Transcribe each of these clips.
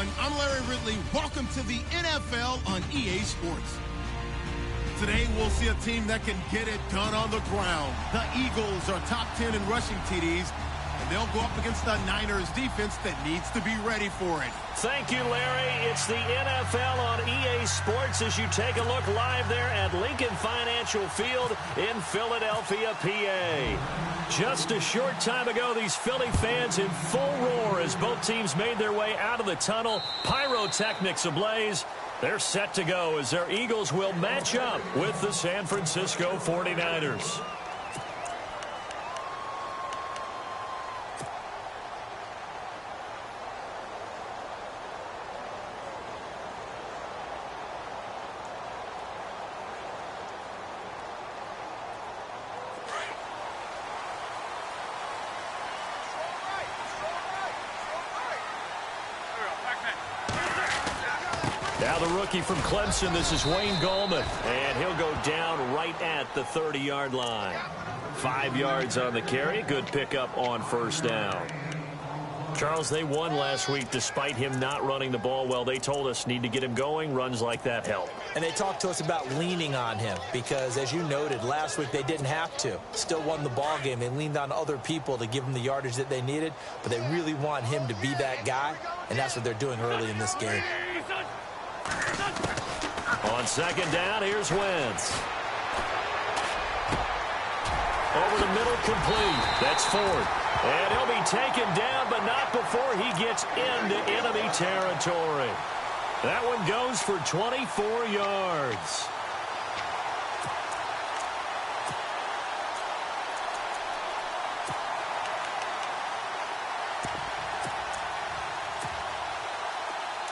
everyone. I'm Larry Ridley. Welcome to the NFL on EA Sports. Today, we'll see a team that can get it done on the ground. The Eagles are top 10 in rushing TDs, and they'll go up against the Niners defense that needs to be ready for it. Thank you, Larry. It's the NFL on EA Sports as you take a look live there at Lincoln Financial Field in Philadelphia, PA. Just a short time ago, these Philly fans in full roar as both teams made their way out of the tunnel. Pyrotechnics ablaze. They're set to go as their Eagles will match up with the San Francisco 49ers. Now the rookie from Clemson, this is Wayne Gallman, and he'll go down right at the 30-yard line. 5 yards on the carry, good pickup on first down. Charles, they won last week despite him not running the ball well. They told us need to get him going, runs like that help. And they talked to us about leaning on him because, as you noted, last week they didn't have to. Still won the ball game. They leaned on other people to give them the yardage that they needed, but they really want him to be that guy, and that's what they're doing early in this game. On second down, here's Wentz. Over the middle, complete. That's Ford. And he'll be taken down, but not before he gets into enemy territory. That one goes for 24 yards.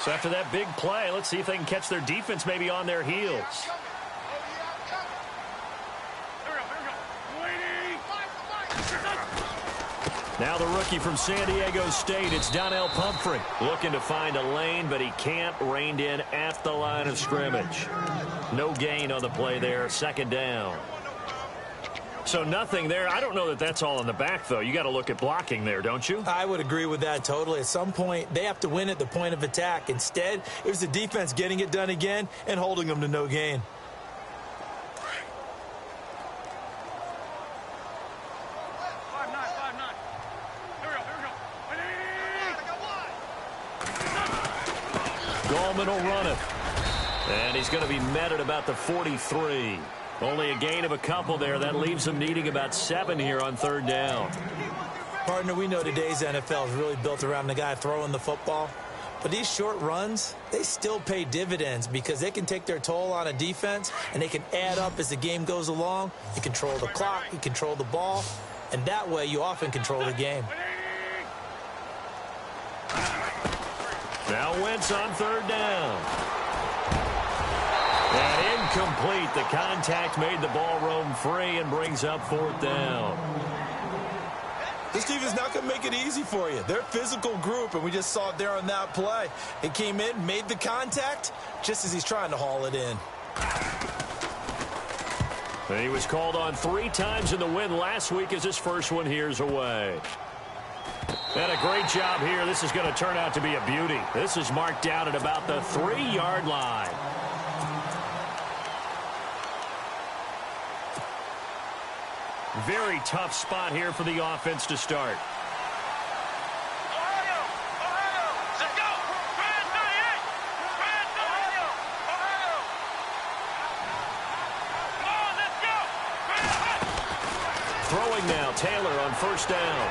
So after that big play, let's see if they can catch their defense maybe on their heels. Now the rookie from San Diego State, it's Donnell Pumphrey. Looking to find a lane, but he can't. Reined in at the line of scrimmage. No gain on the play there, second down. So nothing there. I don't know that that's all in the back, though. You got to look at blocking there, don't you? I would agree with that totally. At some point, they have to win at the point of attack. Instead, it was the defense getting it done again and holding them to no gain. Gallman will run it. And he's going to be met at about the 43. Only a gain of a couple there. That leaves them needing about 7 here on third down. Partner, we know today's NFL is really built around the guy throwing the football. But these short runs, they still pay dividends because they can take their toll on a defense and they can add up as the game goes along. You control the clock, you control the ball, and that way you often control the game. Now Wentz on third down. And incomplete. The contact made the ball roam free and brings up fourth down. This team is not going to make it easy for you. They're a physical group, and we just saw it there on that play. It came in, made the contact, just as he's trying to haul it in. And he was called on 3 times in the win last week as his first one here's away. And a great job here. This is going to turn out to be a beauty. This is marked down at about the 3-yard line. Very tough spot here for the offense to start. Throwing now, Taylor on first down.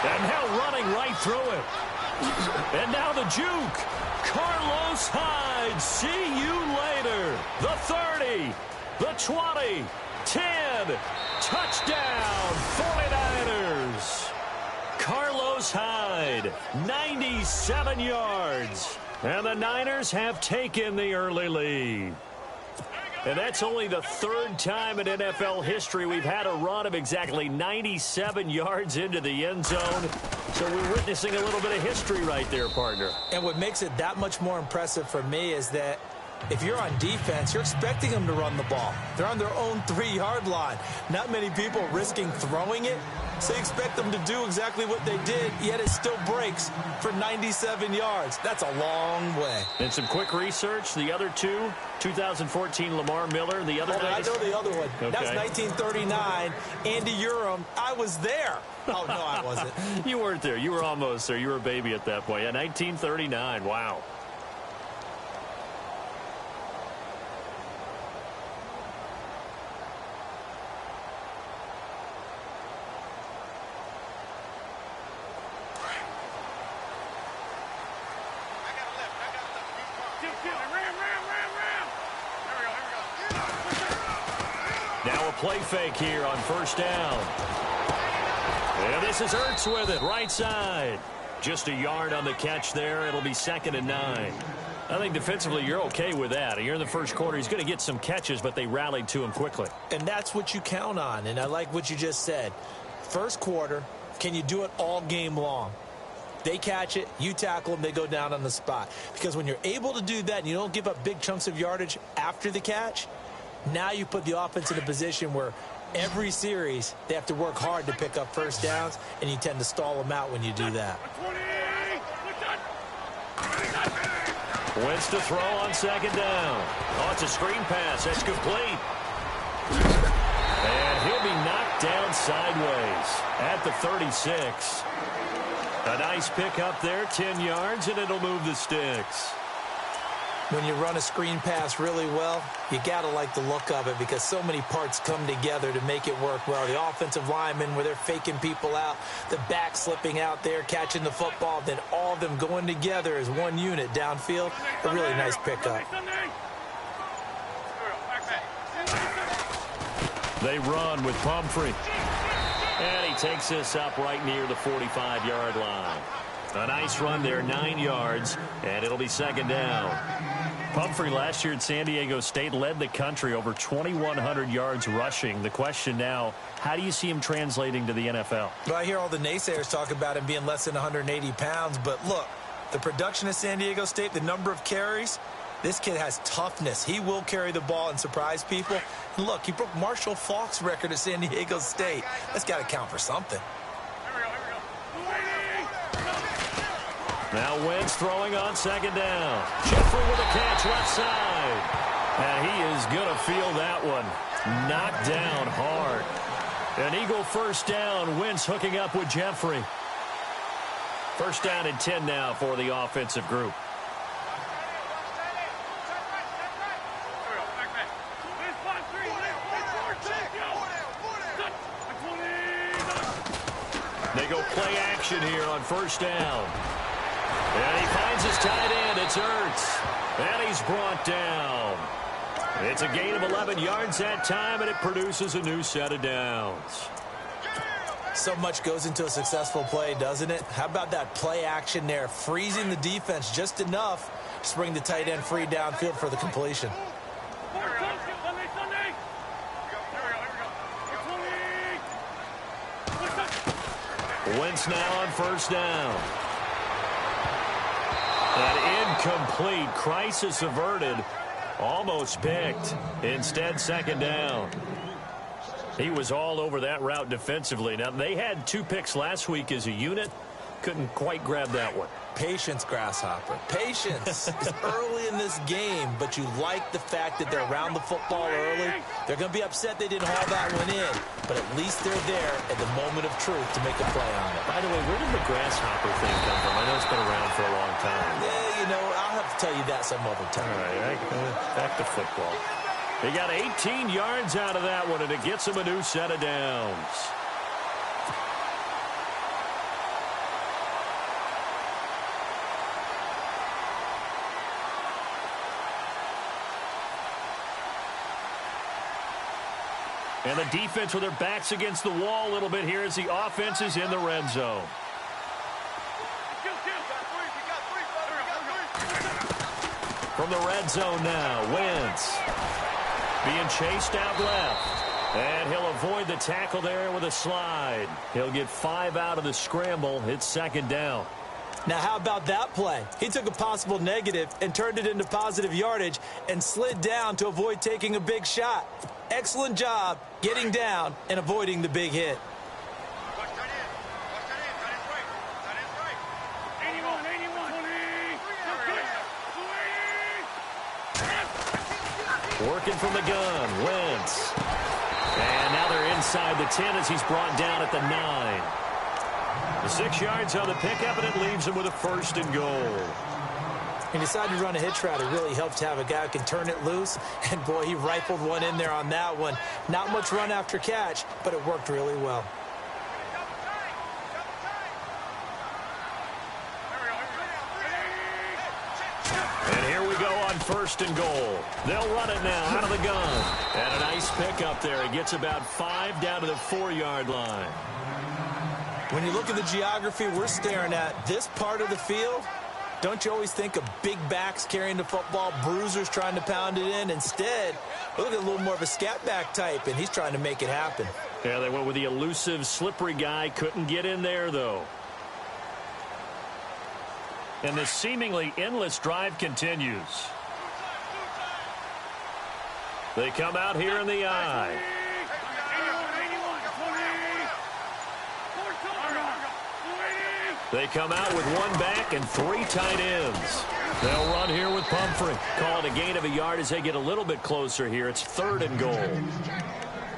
And now running right through it. And now the juke. Carlos Hyde, see you later. The 30, the 20, 10, touchdown, 49ers. Carlos Hyde, 97 yards. And the Niners have taken the early lead. And that's only the 3rd time in NFL history we've had a run of exactly 97 yards into the end zone. So we're witnessing a little bit of history right there, partner. And what makes it that much more impressive for me is that if you're on defense, you're expecting them to run the ball. They're on their own 3-yard line. Not many people risking throwing it So you expect them to do exactly what they did, yet it still breaks for 97 yards. That's a long way. And some quick research, the other two, 2014 Lamar Miller, the other I know the other one. Okay. That's 1939, Andy Urim. I was there. Oh, no, I wasn't. You weren't there. You were almost there. You were a baby at that point. Yeah, 1939. Wow. Now a play fake here on first down. And this is Ertz with it, right side. Just a yard on the catch there. It'll be 2nd and 9. I think defensively you're okay with that. You're in the first quarter. He's going to get some catches, but they rallied to him quickly. And that's what you count on, and I like what you just said. First quarter, can you do it all game long? They catch it, you tackle them, they go down on the spot. Because when you're able to do that and you don't give up big chunks of yardage after the catch, now you put the offense in a position where every series they have to work hard to pick up first downs, and you tend to stall them out when you do that. Wentz to throw on 2nd down. Oh, it's a screen pass. That's complete. And he'll be knocked down sideways at the 36. A nice pick up there, 10 yards, and it'll move the sticks. When you run a screen pass really well, you got to like the look of it because so many parts come together to make it work well. The offensive linemen, where they're faking people out, the back slipping out there, catching the football, then all of them going together as one unit downfield. A really nice pickup. They run with Pumphrey. And he takes this up right near the 45-yard line. A nice run there, 9 yards, and it'll be 2nd down. Pumphrey last year at San Diego State led the country over 2,100 yards rushing. The question now, how do you see him translating to the NFL? Well, I hear all the naysayers talk about him being less than 180 pounds, but look, the production of San Diego State, the number of carries, this kid has toughness. He will carry the ball and surprise people. And look, he broke Marshall Faulk's record at San Diego State. That's got to count for something. Now Wentz throwing on 2nd down. Jeffrey with a catch left side. And he is going to feel that one. Knocked down hard. An Eagle first down. Wentz hooking up with Jeffrey. First down and 10 now for the offensive group. They go play action here on first down. And he finds his tight end. It's Ertz. And he's brought down. It's a gain of 11 yards that time, and it produces a new set of downs. So much goes into a successful play, doesn't it? How about that play action there, freezing the defense just enough to bring the tight end free downfield for the completion. Wentz now on first down. An incomplete, crisis averted, almost picked. Instead, 2nd down. He was all over that route defensively. Now, they had 2 picks last week as a unit. Couldn't quite grab that one. Patience, Grasshopper. Patience is early in this game, but you like the fact that they're around the football early. They're going to be upset they didn't haul that one in, but at least they're there at the moment of truth to make a play on it. By the way, where did the Grasshopper thing come from? I know it's been around for a long time. Yeah, you know, I'll have to tell you that some other time. All right, back to football. He got 18 yards out of that one, and it gets him a new set of downs. And the defense with their backs against the wall a little bit here as the offense is in the red zone. From the red zone now, Wentz being chased out left. And he'll avoid the tackle there with a slide. He'll get 5 out of the scramble. It's 2nd down. Now, how about that play? He took a possible negative and turned it into positive yardage and slid down to avoid taking a big shot. Excellent job getting down and avoiding the big hit. Working from the gun, Wentz. And now they're inside the 10 as he's brought down at the 9. The 6 yards on the pickup, and it leaves him with a 1st and goal. He decided to run a hitch route. It really helps to have a guy who can turn it loose. And, boy, he rifled one in there on that one. Not much run after catch, but it worked really well. And here we go on 1st and goal. They'll run it now out of the gun. And a nice pickup there. It gets about 5 down to the 4-yard line. When you look at the geography we're staring at, this part of the field, don't you always think of big backs carrying the football, bruisers trying to pound it in? Instead, look at a little more of a scat back type, and he's trying to make it happen. Yeah, they went with the elusive, slippery guy. Couldn't get in there, though. And this seemingly endless drive continues. They come out here in the eye. They come out with 1 back and 3 tight ends. They'll run here with Pumphrey. Call it a gain of a yard as they get a little bit closer here. It's 3rd and goal.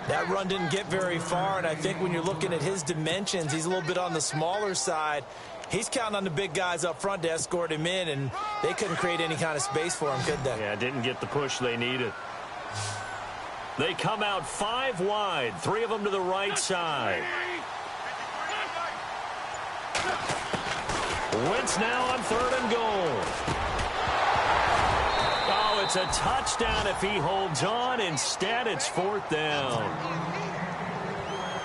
That run didn't get very far, and I think when you're looking at his dimensions, he's a little bit on the smaller side. He's counting on the big guys up front to escort him in, and they couldn't create any kind of space for him, could they? Yeah, didn't get the push they needed. They come out 5 wide, 3 of them to the right side. Wentz now on 3rd and goal. Oh, it's a touchdown if he holds on. Instead, it's 4th down.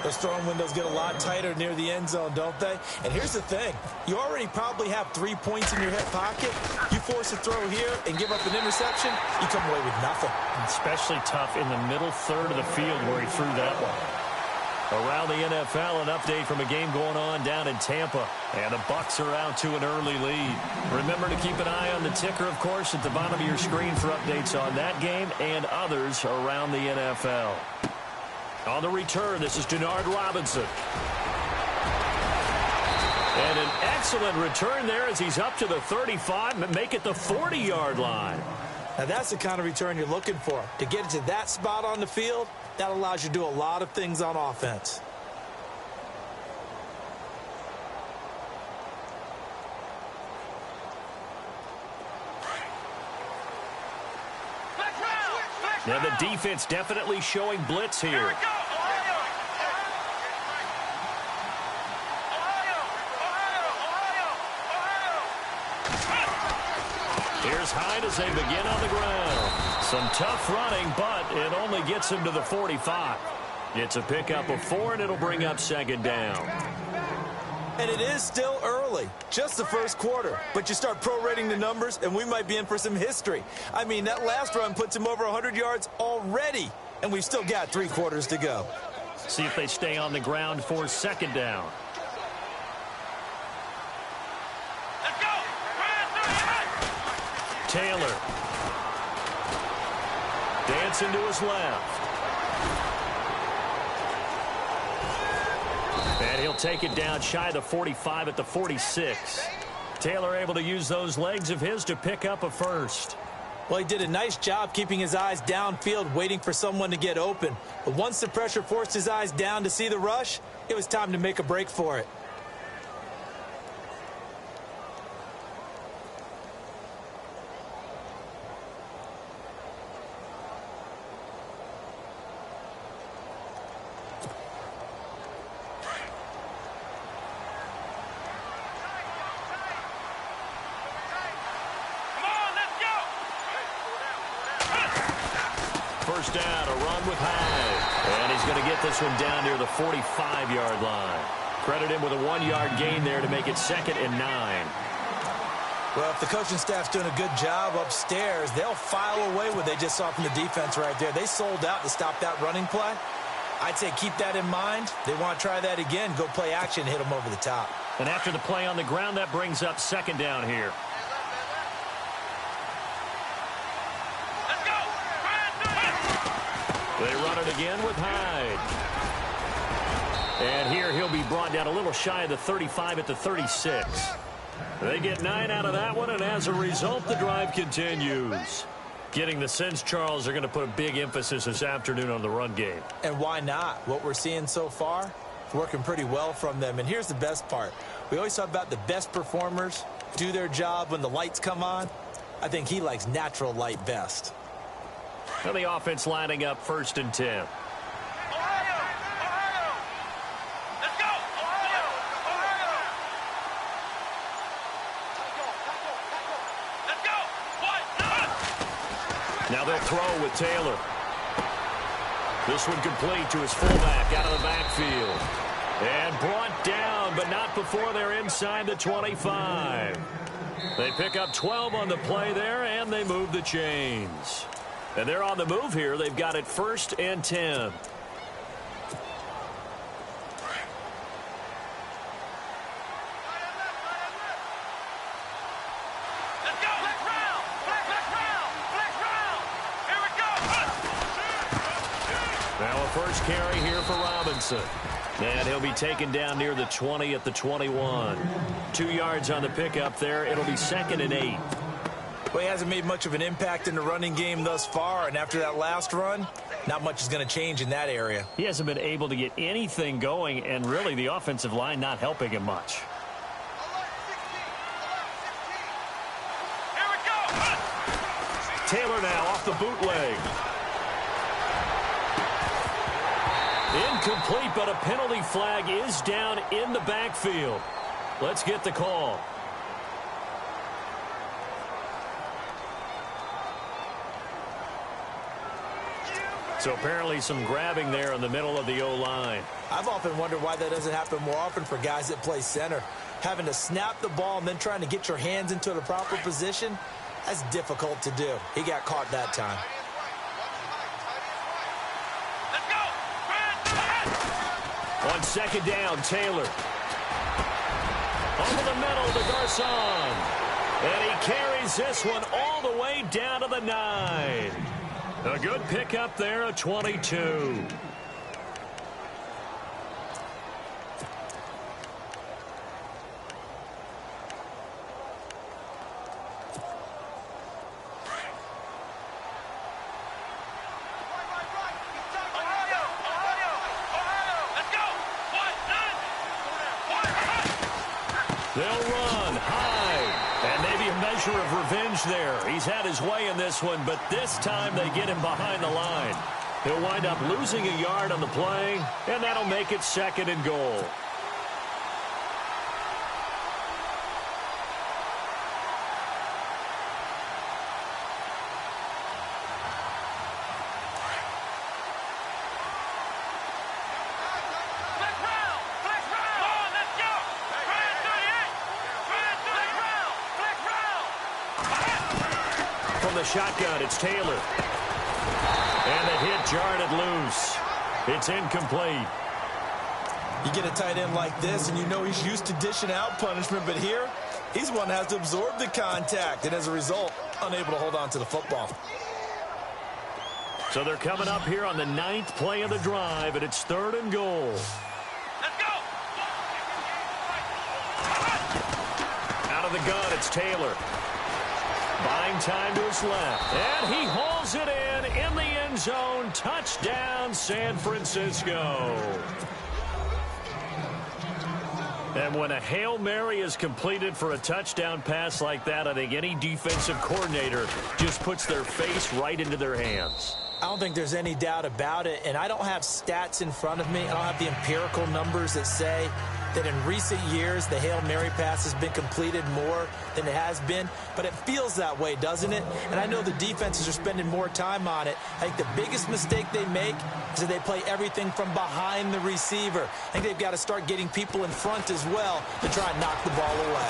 Those throwing windows get a lot tighter near the end zone, don't they? And here's the thing. You already probably have 3 points in your hip pocket. You force a throw here and give up an interception, you come away with nothing. Especially tough in the middle third of the field where he threw that one. Around the NFL, an update from a game going on down in Tampa. And the Bucs are out to an early lead. Remember to keep an eye on the ticker, of course, at the bottom of your screen for updates on that game and others around the NFL. On the return, this is Denard Robinson. And an excellent return there as he's up to the 35, make it the 40-yard line. Now, that's the kind of return you're looking for. To get it to that spot on the field, that allows you to do a lot of things on offense. Now the defense definitely showing blitz here. Here's Hyde as they begin on the ground. Some tough running, but it only gets him to the 45. It's a pickup of 4, and it'll bring up 2nd down. And it is still early, just the first quarter. But you start prorating the numbers, and we might be in for some history. I mean, that last run puts him over 100 yards already, and we've still got 3 quarters to go. See if they stay on the ground for 2nd down. Let's go! Taylor. Dancing to his left. And he'll take it down shy of the 45 at the 46. Taylor able to use those legs of his to pick up a 1st. Well, he did a nice job keeping his eyes downfield, waiting for someone to get open. But once the pressure forced his eyes down to see the rush, it was time to make a break for it. First down, a run with Hyde. And he's going to get this one down near the 45-yard line. Credit him with a 1-yard gain there to make it 2nd and 9. Well, if the coaching staff's doing a good job upstairs, they'll file away what they just saw from the defense right there. They sold out to stop that running play. I'd say keep that in mind. They want to try that again, go play action, hit them over the top. And after the play on the ground, that brings up 2nd down here. They run it again with Hyde. And here he'll be brought down a little shy of the 35 at the 36. They get 9 out of that one, and as a result, the drive continues. Getting the sense, Charles, they're going to put a big emphasis this afternoon on the run game. And why not? What we're seeing so far, it's working pretty well from them. And here's the best part. We always talk about the best performers do their job when the lights come on. I think he likes natural light best. Now the offense lining up 1st and 10. Now they'll throw with Taylor. This one complete to his fullback out of the backfield. And brought down, but not before they're inside the 25. They pick up 12 on the play there, and they move the chains. And they're on the move here. They've got it 1st and 10. First carry here for Robinson. And he'll be taken down near the 20 at the 21. 2 yards on the pickup there. It'll be 2nd and 8. Well, he hasn't made much of an impact in the running game thus far. And after that last run, not much is going to change in that area. He hasn't been able to get anything going. And really, the offensive line not helping him much. Taylor now off the bootleg. Incomplete, but a penalty flag is down in the backfield. Let's get the call. So apparently some grabbing there in the middle of the O-line. I've often wondered why that doesn't happen more often for guys that play center. Having to snap the ball and then trying to get your hands into the proper position, that's difficult to do. He got caught that time. On 2nd down, Taylor. Over the middle to Garcon. And he carries this one all the way down to the 9. A good pickup there, a 22. They'll run high, and maybe a measure of revenge there. He's had his way in this one, but this time they get him behind the line. He'll wind up losing a yard on the play, and that'll make it 2nd and goal. The shotgun, it's Taylor. And the hit jarred it loose. It's incomplete. You get a tight end like this, and you know he's used to dishing out punishment, but here, he's one that has to absorb the contact, and as a result, unable to hold on to the football. So they're coming up here on the 9th play of the drive, and it's 3rd and goal. Let's go! Out of the gun, it's Taylor. Buying time to his left. And he hauls it in the end zone. Touchdown, San Francisco. And when a Hail Mary is completed for a touchdown pass like that, I think any defensive coordinator just puts their face right into their hands. I don't think there's any doubt about it, and I don't have stats in front of me. I don't have the empirical numbers that say that in recent years the Hail Mary pass has been completed more than it has been, but it feels that way, doesn't it? And I know the defenses are spending more time on it. I think the biggest mistake they make is that they play everything from behind the receiver. I think they've got to start getting people in front as well to try and knock the ball away.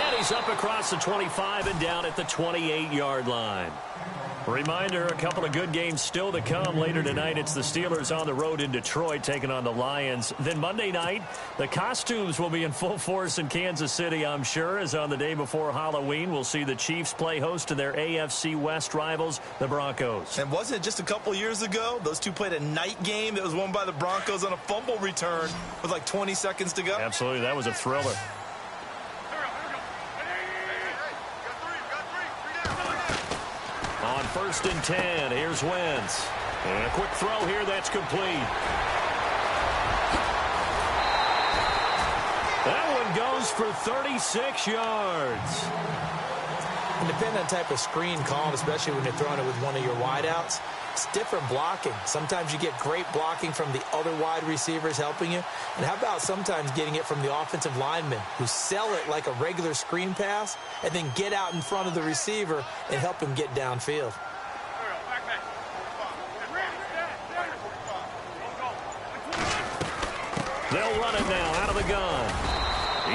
And he's up across the 25 and down at the 28-yard line. Reminder, a couple of good games still to come. Later tonight, it's the Steelers on the road in Detroit taking on the Lions. Then Monday night, the costumes will be in full force in Kansas City, I'm sure, as on the day before Halloween, we'll see the Chiefs play host to their AFC West rivals, the Broncos. And wasn't it just a couple years ago, those two played a night game that was won by the Broncos on a fumble return with like 20 seconds to go? Absolutely, that was a thriller. first and 10. Here's Wentz. And a quick throw here that's complete. That one goes for 36 yards. And depending on the type of screen called, especially when you're throwing it with one of your wideouts, it's different blocking. Sometimes you get great blocking from the other wide receivers helping you. And how about sometimes getting it from the offensive linemen who sell it like a regular screen pass and then get out in front of the receiver and help him get downfield. They'll run it now out of the gun.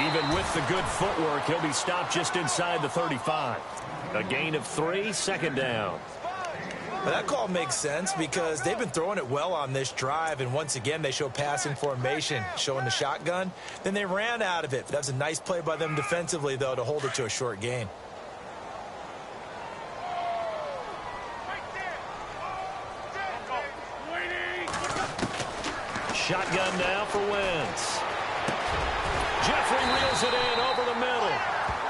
Even with the good footwork, he'll be stopped just inside the 35. A gain of 3, second down. Well, that call makes sense because they've been throwing it well on this drive, and once again they show passing formation, showing the shotgun. Then they ran out of it. That was a nice play by them defensively, though, to hold it to a short gain. Shotgun now for Wentz. Jeffrey reels it in over the middle.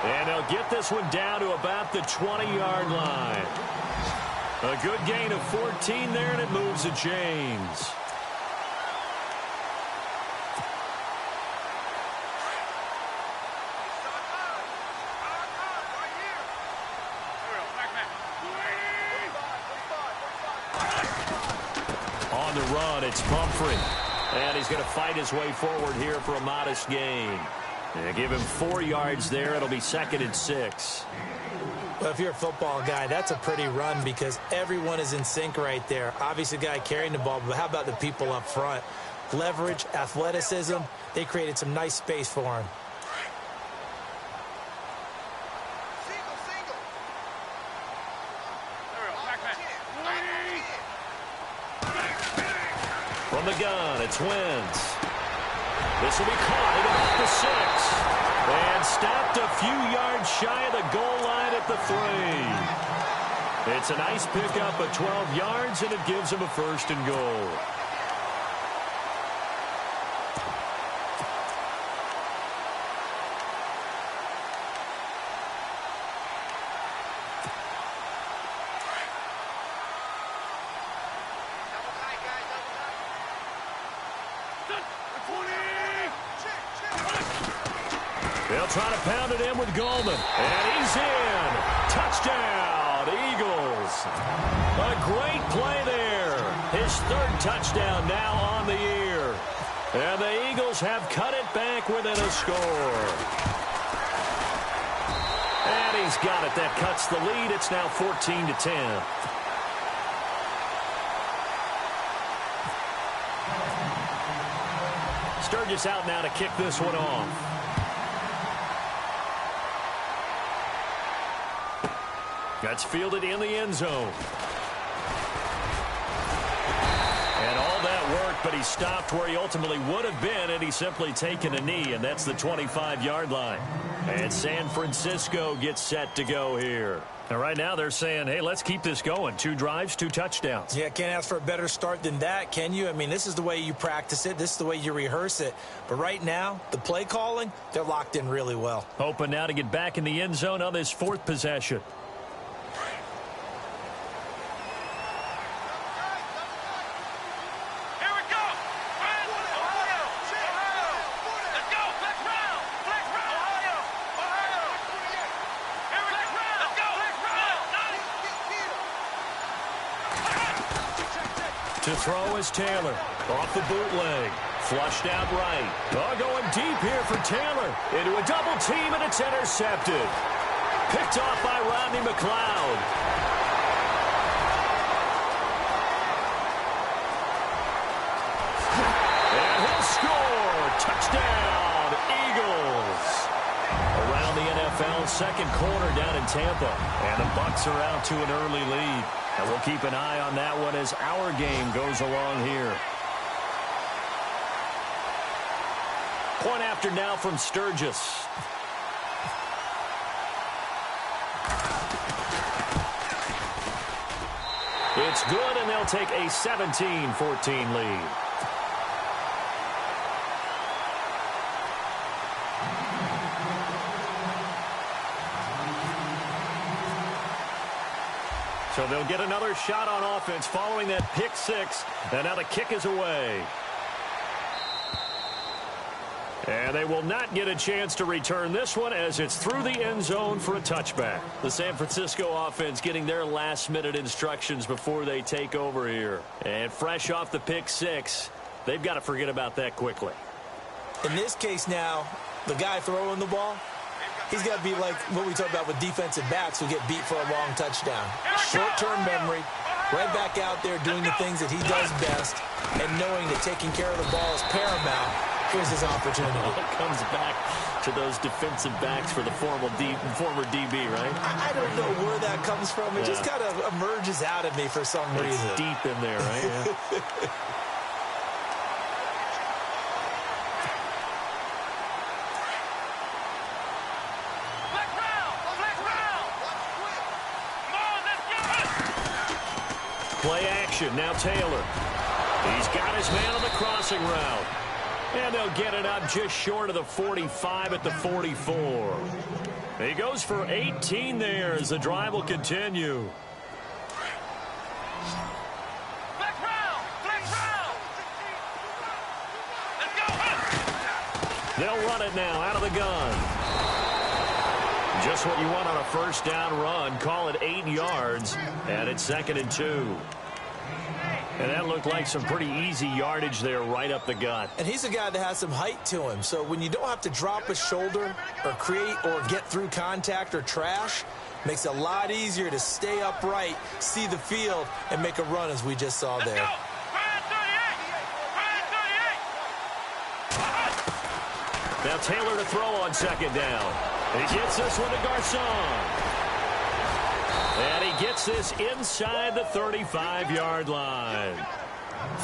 And they'll get this one down to about the 20-yard line. A good gain of 14 there, and it moves the chains. On the run, it's Pumphrey. And he's going to fight his way forward here for a modest gain. They give him 4 yards there. It'll be 2nd and 6. Well, if you're a football guy, that's a pretty run because everyone is in sync right there. Obviously, the guy carrying the ball, but how about the people up front? Leverage, athleticism, they created some nice space for him. From the gun, it's Wentz. This will be caught at about the 6. And stopped a few yards shy of the goal line at the 3. It's a nice pickup of 12 yards, and it gives him a 1st and goal. They'll try to pound it in with Goldman. And he's in. Touchdown, Eagles. A great play there. His 3rd touchdown now on the year. And the Eagles have cut it back within a score. And he's got it. That cuts the lead. It's now 14-10. Sturgis out now to kick this one off. That's fielded in the end zone. And all that work, but he stopped where he ultimately would have been, and he's simply taken a knee, and that's the 25-yard line. And San Francisco gets set to go here. And right now they're saying, hey, let's keep this going. 2 drives, 2 touchdowns. Yeah, can't ask for a better start than that, can you? I mean, this is the way you practice it. This is the way you rehearse it. But right now, the play calling, they're locked in really well. Hoping now to get back in the end zone on this 4th possession. To throw is Taylor. Off the bootleg. Flushed out right. Oh, going deep here for Taylor. Into a double team, and it's intercepted. Picked off by Rodney McLeod. And he'll score. Touchdown, Eagles. Around the NFL, 2nd quarter down in Tampa. And the Bucs are out to an early lead. And we'll keep an eye on that one as our game goes along here. Point after now from Sturgis. It's good, and they'll take a 17-14 lead. So So they'll get another shot on offense following that pick six. And now the kick is away. And they will not get a chance to return this one as it's through the end zone for a touchback. The San Francisco offense getting their last-minute instructions before they take over here. And fresh off the pick six, they've got to forget about that quickly. In this case now, the guy throwing the ball, he's got to be like what we talk about with defensive backs who get beat for a long touchdown. Short-term memory, right back out there doing the things that he does best, and knowing that taking care of the ball is paramount. Here's his opportunity. It comes back to those defensive backs for the former DB, right? I don't know where that comes from. It just kind of emerges out of me for some reason. It's deep in there, right? Yeah. Play action. Now Taylor. He's got his man on the crossing route. And they'll get it up just short of the 45 at the 44. He goes for 18 there as the drive will continue. Let's go. They'll run it now out of the gun. Just what you want on a first down run. Call it 8 yards. And it's 2nd and 2. And that looked like some pretty easy yardage there right up the gut. And he's a guy that has some height to him. So when you don't have to drop a shoulder or create or get through contact or trash, makes it a lot easier to stay upright, see the field, and make a run as we just saw there. Now Taylor to throw on 2nd down. He gets this one to Garcon. And he gets this inside the 35-yard line.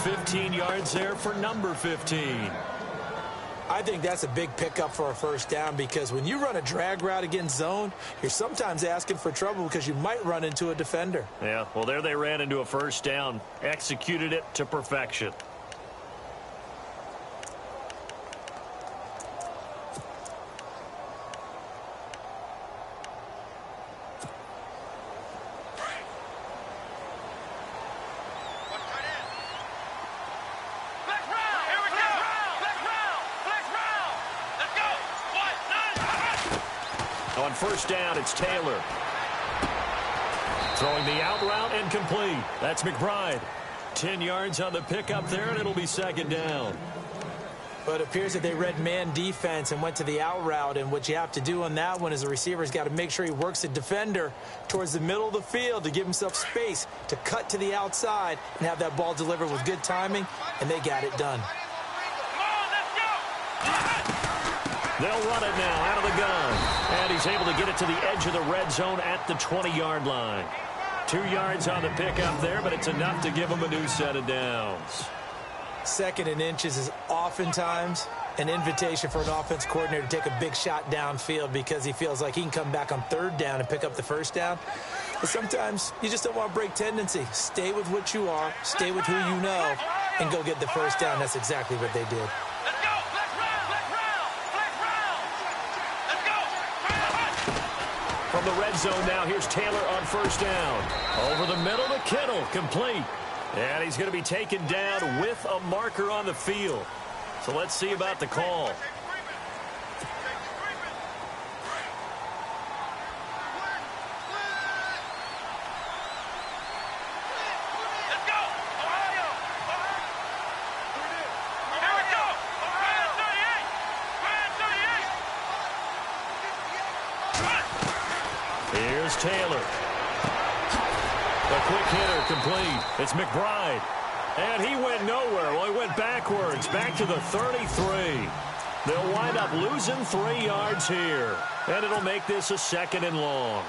15 yards there for number 15. I think that's a big pickup for a first down because when you run a drag route against zone, you're sometimes asking for trouble because you might run into a defender. Yeah, well, there they ran into a first down, executed it to perfection. On first down, it's Taylor. Throwing the out route and complete. That's McBride. 10 yards on the pickup there, and it'll be 2nd down. But it appears that they read man defense and went to the out route, and what you have to do on that one is the receiver's got to make sure he works the defender towards the middle of the field to give himself space to cut to the outside and have that ball delivered with good timing, and they got it done. They'll run it now out of the gun. And he's able to get it to the edge of the red zone at the 20-yard line. 2 yards on the pickup there, but it's enough to give him a new set of downs. 2nd and inches is oftentimes an invitation for an offense coordinator to take a big shot downfield because he feels like he can come back on 3rd down and pick up the first down. But sometimes you just don't want to break tendency. Stay with what you are, stay with who you know, and go get the first down. That's exactly what they did. From the red zone now, here's Taylor on first down. Over the middle to Kittle, complete. And he's going to be taken down with a marker on the field. So let's see about the call. Here's Taylor. A quick hitter complete. It's McBride. And he went nowhere. Well, he went backwards, back to the 33. They'll wind up losing 3 yards here. And it'll make this a 2nd and long.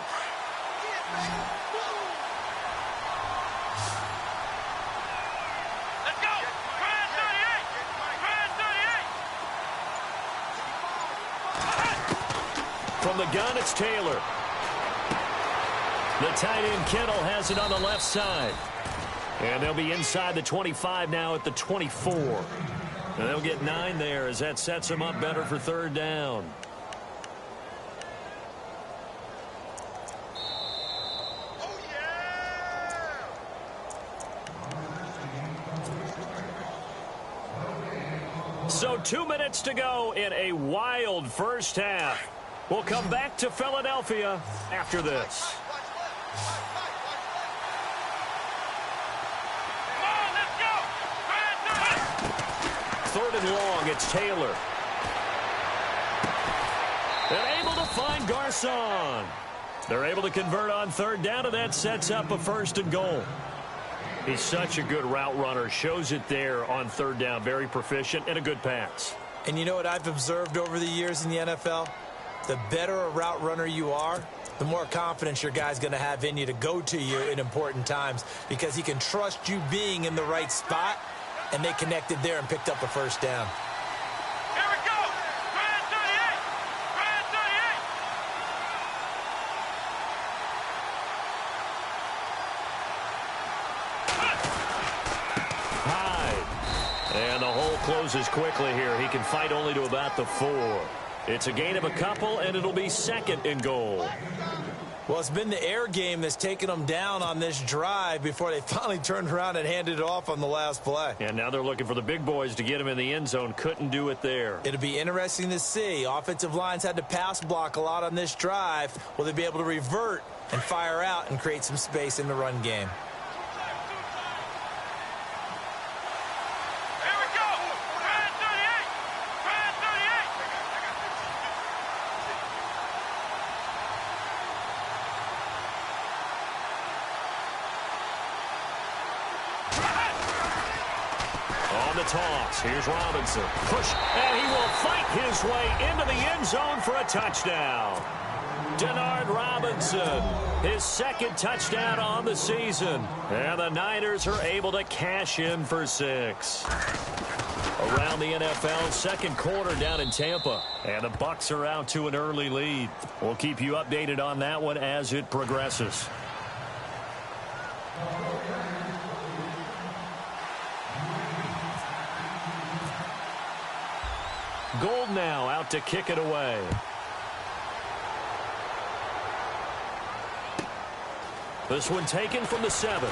Let's go. From the gun, it's Taylor. The tight end Kittle has it on the left side. And they'll be inside the 25 now at the 24. And they'll get 9 there as that sets them up better for 3rd down. So 2 minutes to go in a wild first half. We'll come back to Philadelphia after this. Third and long, it's Taylor. And able to find Garcon. They're able to convert on third down, and that sets up a first and goal. He's such a good route runner. Shows it there on third down. Very proficient and a good pass. And you know what I've observed over the years in the NFL? The better a route runner you are, the more confidence your guy's going to have in you to go to you in important times because he can trust you being in the right spot, and they connected there and picked up a first down. Here we go! Grand 38! Grand 38! Hyde. And the hole closes quickly here. He can fight only to about the 4. It's a gain of a couple, and it'll be second and goal. Well, it's been the air game that's taken them down on this drive before they finally turned around and handed it off on the last play. And now they're looking for the big boys to get him in the end zone. Couldn't do it there. It'll be interesting to see. Offensive lines had to pass block a lot on this drive. Will they be able to revert and fire out and create some space in the run game? Here we go! Grand 38! Grand 38! On the toss, here's Robinson. Push, and he will fight his way into the end zone for a touchdown. Denard Robinson, his second touchdown on the season. And the Niners are able to cash in for 6. Around the NFL, second quarter down in Tampa. And the Bucs are out to an early lead. We'll keep you updated on that one as it progresses. Gold now out to kick it away. This one taken from the 7.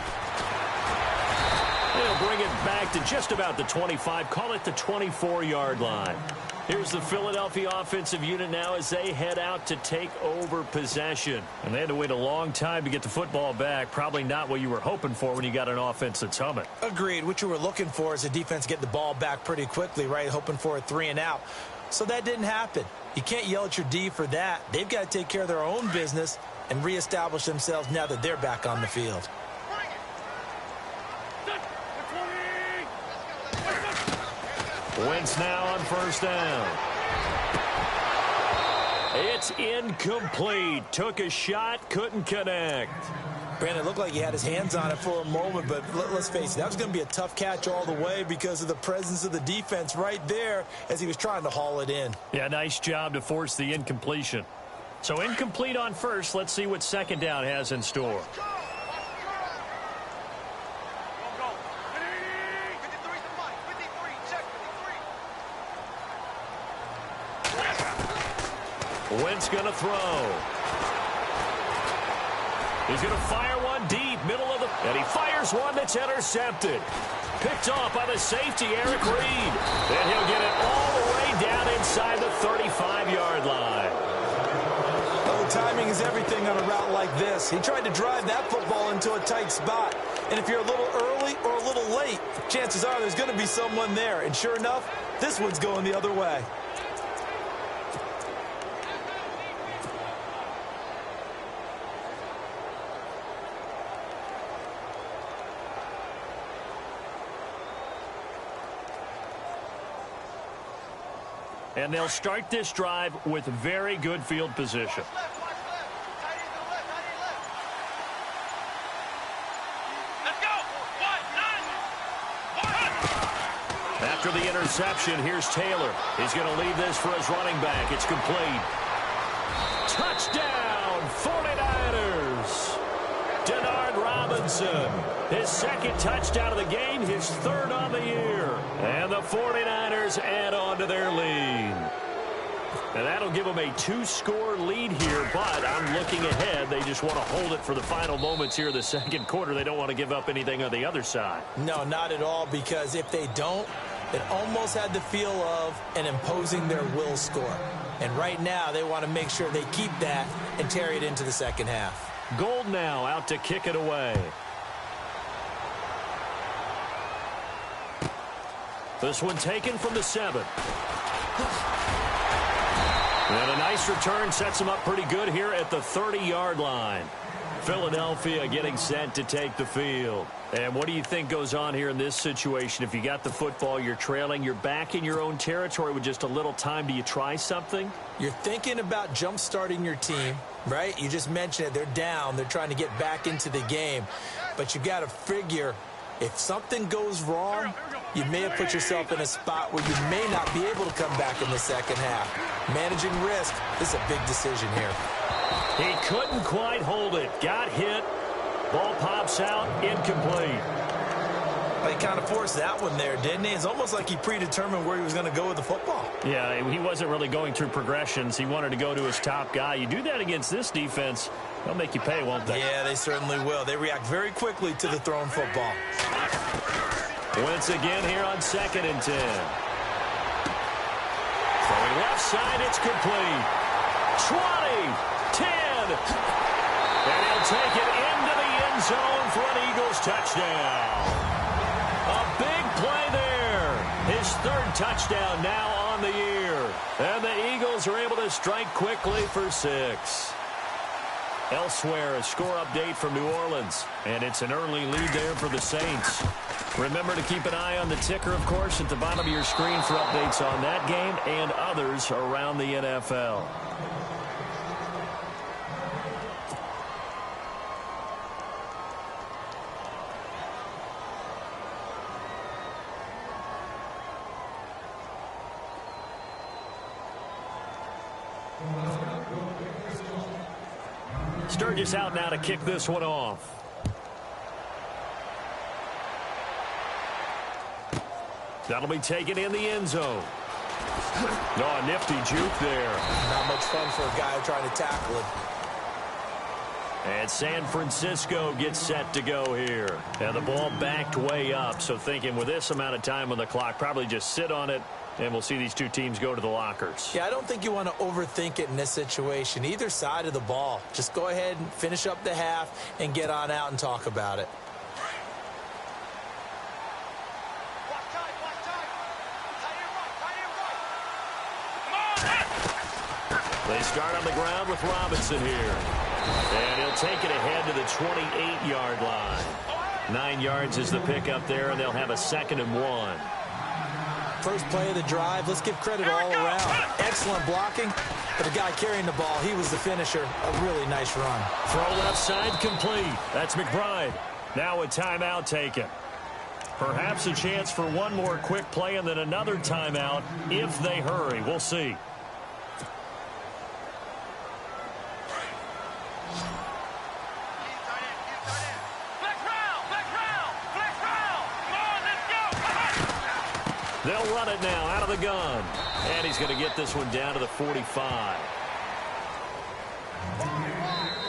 They'll bring it back to just about the 25. Call it the 24-yard line. Here's the Philadelphia offensive unit now as they head out to take over possession. And they had to wait a long time to get the football back. Probably not what you were hoping for when you got an offense that's humming. Agreed. What you were looking for is a defense get the ball back pretty quickly, right? Hoping for a 3 and out. So that didn't happen. You can't yell at your D for that. They've got to take care of their own business and reestablish themselves now that they're back on the field. Wentz now on first down. It's incomplete. Took a shot, couldn't connect. Brandon, it looked like he had his hands on it for a moment, but let's face it, that was going to be a tough catch all the way because of the presence of the defense right there as he was trying to haul it in. Yeah, nice job to force the incompletion. So incomplete on first. Let's see what second down has in store. Wentz going to throw. He's going to fire one deep, middle of the... And he fires one that's intercepted. Picked off by the safety, Eric Reed. And he'll get it all the way down inside the 35-yard line. Oh, timing is everything on a route like this. He tried to drive that football into a tight spot. And if you're a little early or a little late, chances are there's going to be someone there. And sure enough, this one's going the other way. And they'll start this drive with very good field position. After the interception, here's Taylor. He's going to leave this for his running back. It's complete. Touchdown, 49ers. Denard Robinson, his second touchdown of the game, his third on the year. And the 49ers add on to their lead. And that'll give them a 2-score lead here, but I'm looking ahead. They just want to hold it for the final moments here of the second quarter. They don't want to give up anything on the other side. No, not at all, because if they don't, It almost had the feel of an imposing their will score. And right now, they want to make sure they keep that and carry it into the second half. Gold now out to kick it away. This one taken from the 7. And a nice return sets him up pretty good here at the 30-yard line. Philadelphia getting set to take the field. And what do you think goes on here in this situation? If you got the football, you're trailing, you're back in your own territory with just a little time. Do you try something? You're thinking about jump-starting your team, right? You just mentioned it. They're down. They're trying to get back into the game. But you got to figure if something goes wrong, you may have put yourself in a spot where you may not be able to come back in the second half. Managing risk is a big decision here. He couldn't quite hold it. Got hit. Ball pops out. Incomplete. He kind of forced that one there, didn't he? It's almost like he predetermined where he was going to go with the football. Yeah, he wasn't really going through progressions. He wanted to go to his top guy. You do that against this defense, they'll make you pay, won't they? Yeah, they certainly will. They react very quickly to the thrown football. Once again here on 2nd and 10. Throwing left side, it's complete. 20, 10. And he'll take it into the end zone for an Eagles touchdown. A big play there. His 3rd touchdown now on the year. And the Eagles are able to strike quickly for 6. Elsewhere, a score update from New Orleans. And it's an early lead there for the Saints. Remember to keep an eye on the ticker, of course, at the bottom of your screen for updates on that game and others around the NFL. Sturgis out now to kick this one off. That'll be taken in the end zone. Oh, nifty juke there. Not much fun for a guy trying to tackle it. And San Francisco gets set to go here. And the ball backed way up, so thinking with this amount of time on the clock, probably just sit on it, and we'll see these two teams go to the lockers. Yeah, I don't think you want to overthink it in this situation. Either side of the ball. Just go ahead and finish up the half and get on out and talk about it. They start on the ground with Robinson here. And he'll take it ahead to the 28-yard line. 9 yards is the pickup there, and they'll have a 2nd and 1. First play of the drive. Let's give credit all around. Excellent blocking. But the guy carrying the ball, he was the finisher. A really nice run. Throw left side complete. That's McBride. Now a timeout taken. Perhaps a chance for one more quick play and then another timeout if they hurry. We'll see. They'll run it now out of the gun. And he's going to get this one down to the 45.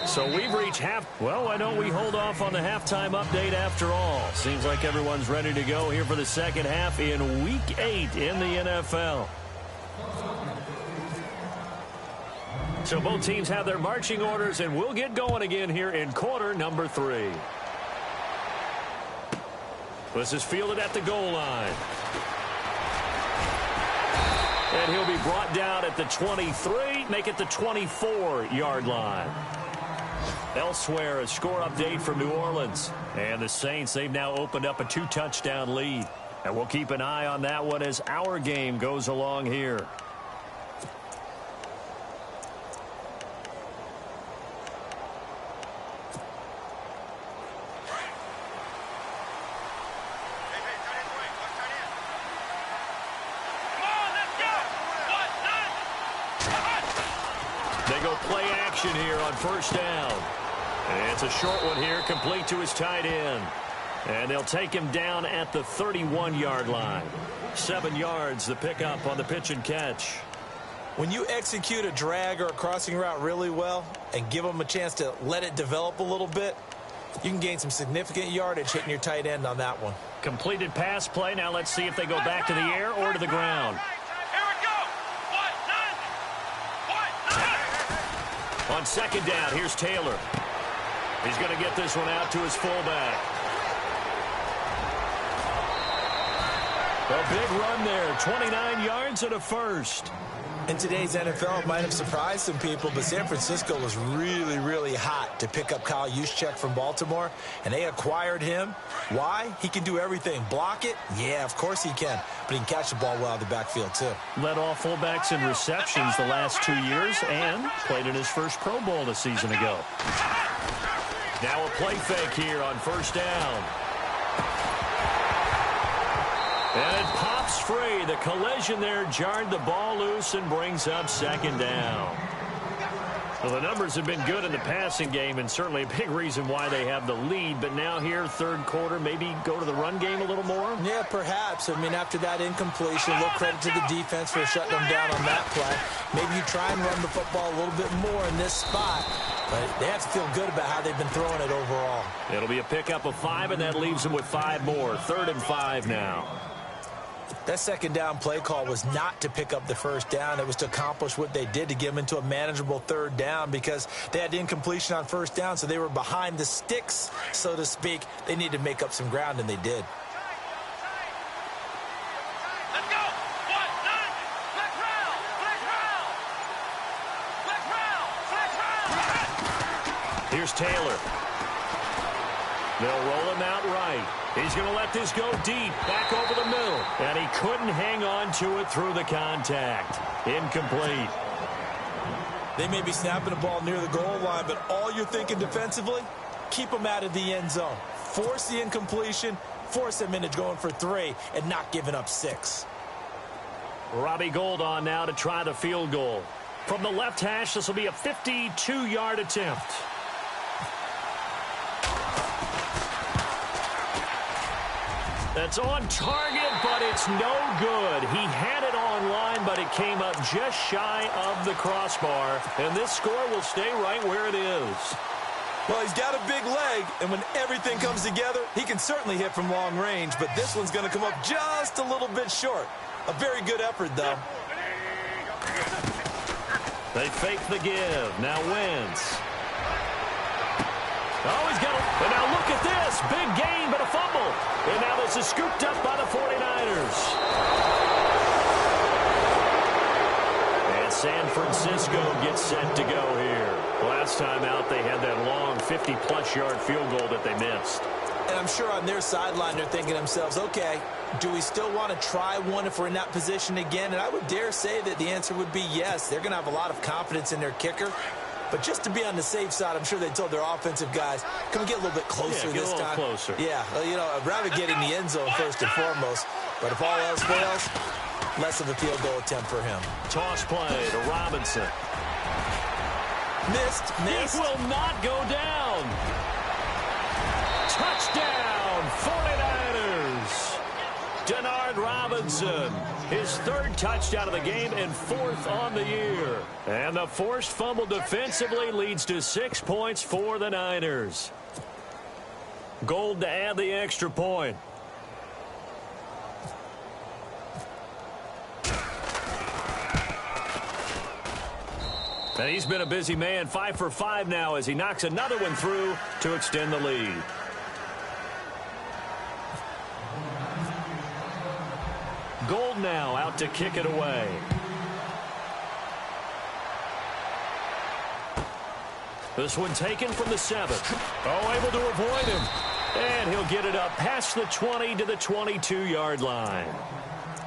So we've reached half. Well, why don't we hold off on the halftime update after all? Seems like everyone's ready to go here for the second half in Week 8 in the NFL. So both teams have their marching orders, and we'll get going again here in quarter number 3. This is fielded at the goal line. And he'll be brought down at the 23, make it the 24-yard line. Elsewhere, a score update from New Orleans. And the Saints, they've now opened up a 2-touchdown lead. And we'll keep an eye on that one as our game goes along here. They go play action here on first down. And it's a short one here, complete to his tight end. And they'll take him down at the 31-yard line. 7 yards, the pickup on the pitch and catch. When you execute a drag or a crossing route really well and give them a chance to let it develop a little bit, You can gain some significant yardage hitting your tight end on that one. Completed pass play. Now let's see if they go back to the air or to the ground. Here we go. On second down, here's Taylor. He's going to get this one out to his fullback. A big run there, 29 yards and a first. In today's NFL, it might have surprised some people, but San Francisco was really, really hot to pick up Kyle Juszczyk from Baltimore, and they acquired him. Why? He can do everything. Block it? Yeah, of course he can, but he can catch the ball well out of the backfield, too. Led all fullbacks in receptions the last 2 years and played in his first Pro Bowl a season ago. Now a play fake here on first down. And it pops free. The collision there jarred the ball loose and brings up second down. Well, the numbers have been good in the passing game and certainly a big reason why they have the lead. But now here, third quarter, maybe go to the run game a little more? Yeah, perhaps. I mean, after that incompletion, a little credit to the defense for shutting them down on that play. Maybe you try and run the football a little bit more in this spot. But they have to feel good about how they've been throwing it overall. It'll be a pickup of 5, and that leaves them with 5 more. 3rd and 5 now. That second down play call was not to pick up the first down. It was to accomplish what they did, to get them into a manageable 3rd down, because they had incompletion on first down, so they were behind the sticks, so to speak. They needed to make up some ground, and they did. Let's go. Flex round. Here's Taylor. They'll roll him out right. He's going to let this go deep, back over the middle. And he couldn't hang on to it through the contact. Incomplete. They may be snapping the ball near the goal line, but all you're thinking defensively, keep them out of the end zone. Force the incompletion, force them into going for 3, and not giving up 6. Robbie Gould on now to try the field goal. From the left hash, this will be a 52-yard attempt. That's on target, but it's no good. He had it online, but it came up just shy of the crossbar. And this score will stay right where it is. Well, he's got a big leg, and when everything comes together, he can certainly hit from long range, but this one's going to come up just a little bit short. A very good effort, though. They fake the give. Now Wentz. Oh, he's got it. And now look at this. Big gain, but a fumble. And now this is scooped up by the 49ers. And San Francisco gets set to go here. Last time out, they had that long 50-plus yard field goal that they missed. And I'm sure on their sideline, they're thinking to themselves, okay, do we still want to try one if we're in that position again? And I would dare say that the answer would be yes. They're going to have a lot of confidence in their kicker. But just to be on the safe side, I'm sure they told their offensive guys, come get a little bit closer this time. Closer. Yeah, well, you know, I'd rather get in the end zone first and foremost. But if all else fails, less of a field goal attempt for him. Toss play to Robinson. Missed. It will not go down. Touchdown, 49ers. Denard Robinson, his 3rd touchdown of the game and 4th on the year. And the forced fumble defensively leads to 6 points for the Niners. Gould to add the extra point. And he's been a busy man, 5 for 5 now as he knocks another one through to extend the lead. Gould now out to kick it away. This one taken from the 7. Oh, able to avoid him. And he'll get it up past the 20 to the 22-yard line.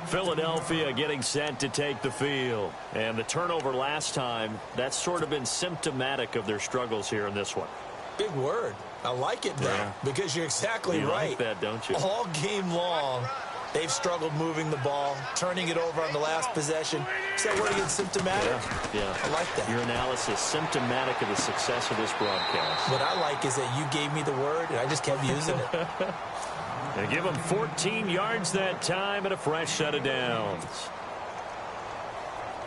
Philadelphia getting set to take the field. And the turnover last time, that's sort of been symptomatic of their struggles here in this one. Big word. I like it, though, yeah. Because you're exactly you right. Like that, don't you? All game long, they've struggled moving the ball, turning it over on the last possession. Is that word again, symptomatic? Yeah. I like that. Your analysis, symptomatic of the success of this broadcast. What I like is that you gave me the word, and I just kept using it. They give him 14 yards that time and a fresh set of downs.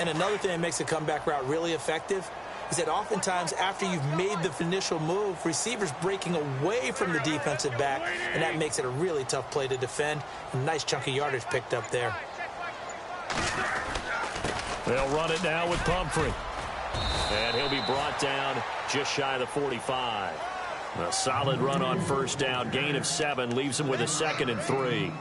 And another thing that makes a comeback route really effective, is that oftentimes after you've made the initial move, receivers breaking away from the defensive back, and that makes it a really tough play to defend. A nice chunk of yardage picked up there. They'll run it now with Pumphrey. And he'll be brought down just shy of the 45. A solid run on first down. Gain of 7 leaves him with a 2nd and 3.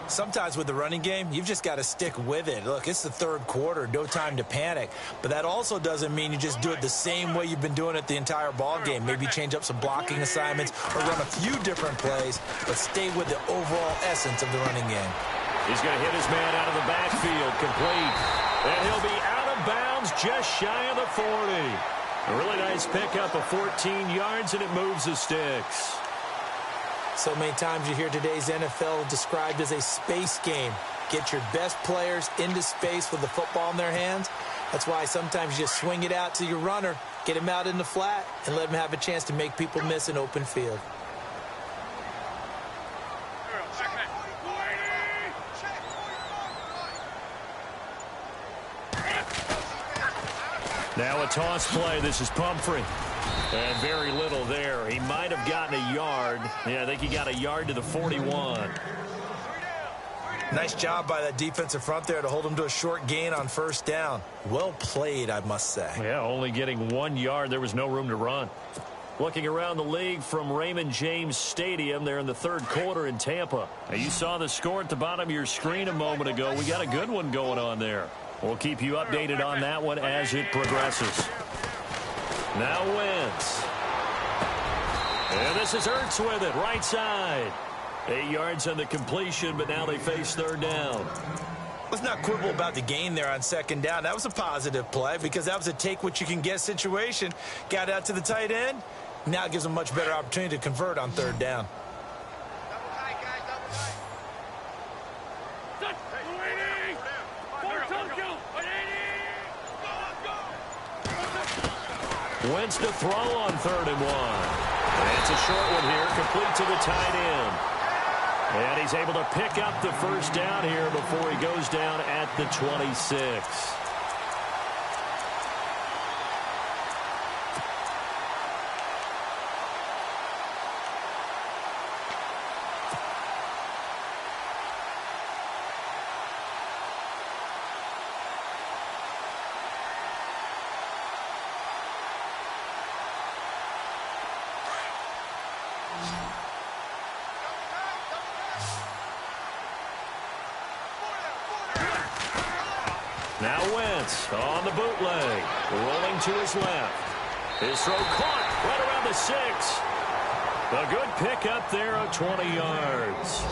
Sometimes with the running game, you've just got to stick with it. Look, it's the third quarter, no time to panic. But that also doesn't mean you just do it the same way you've been doing it the entire ball game. Maybe change up some blocking assignments or run a few different plays, but stay with the overall essence of the running game. He's going to hit his man out of the backfield, complete. And he'll be out of bounds just shy of the 40. A really nice pickup of 14 yards, and it moves the sticks. So many times you hear today's NFL described as a space game. Get your best players into space with the football in their hands. That's why sometimes you just swing it out to your runner, get him out in the flat, and let him have a chance to make people miss an open field. Now a toss play. This is Pumphrey. And very little there. He might have gotten a yard. Yeah, I think he got a yard to the 41. Nice job by that defensive front there to hold him to a short gain on first down. Well played, I must say. Yeah, only getting 1 yard. There was no room to run. Looking around the league from Raymond James Stadium, they're in the third quarter in Tampa. Now, you saw the score at the bottom of your screen a moment ago. We got a good one going on there. We'll keep you updated on that one as it progresses. Now Wentz. And this is Ertz with it, right side. 8 yards on the completion, but now they face third down. Let's not quibble about the gain there on second down. That was a positive play because that was a take-what-you-can-get situation. Got out to the tight end. Now it gives them a much better opportunity to convert on third down. Wentz to throw on 3rd and 1. And it's a short one here, complete to the tight end. And he's able to pick up the first down here before he goes down at the 26. Now Wentz on the bootleg, rolling to his left. His throw caught right around the 6. A good pickup there of 20 yards.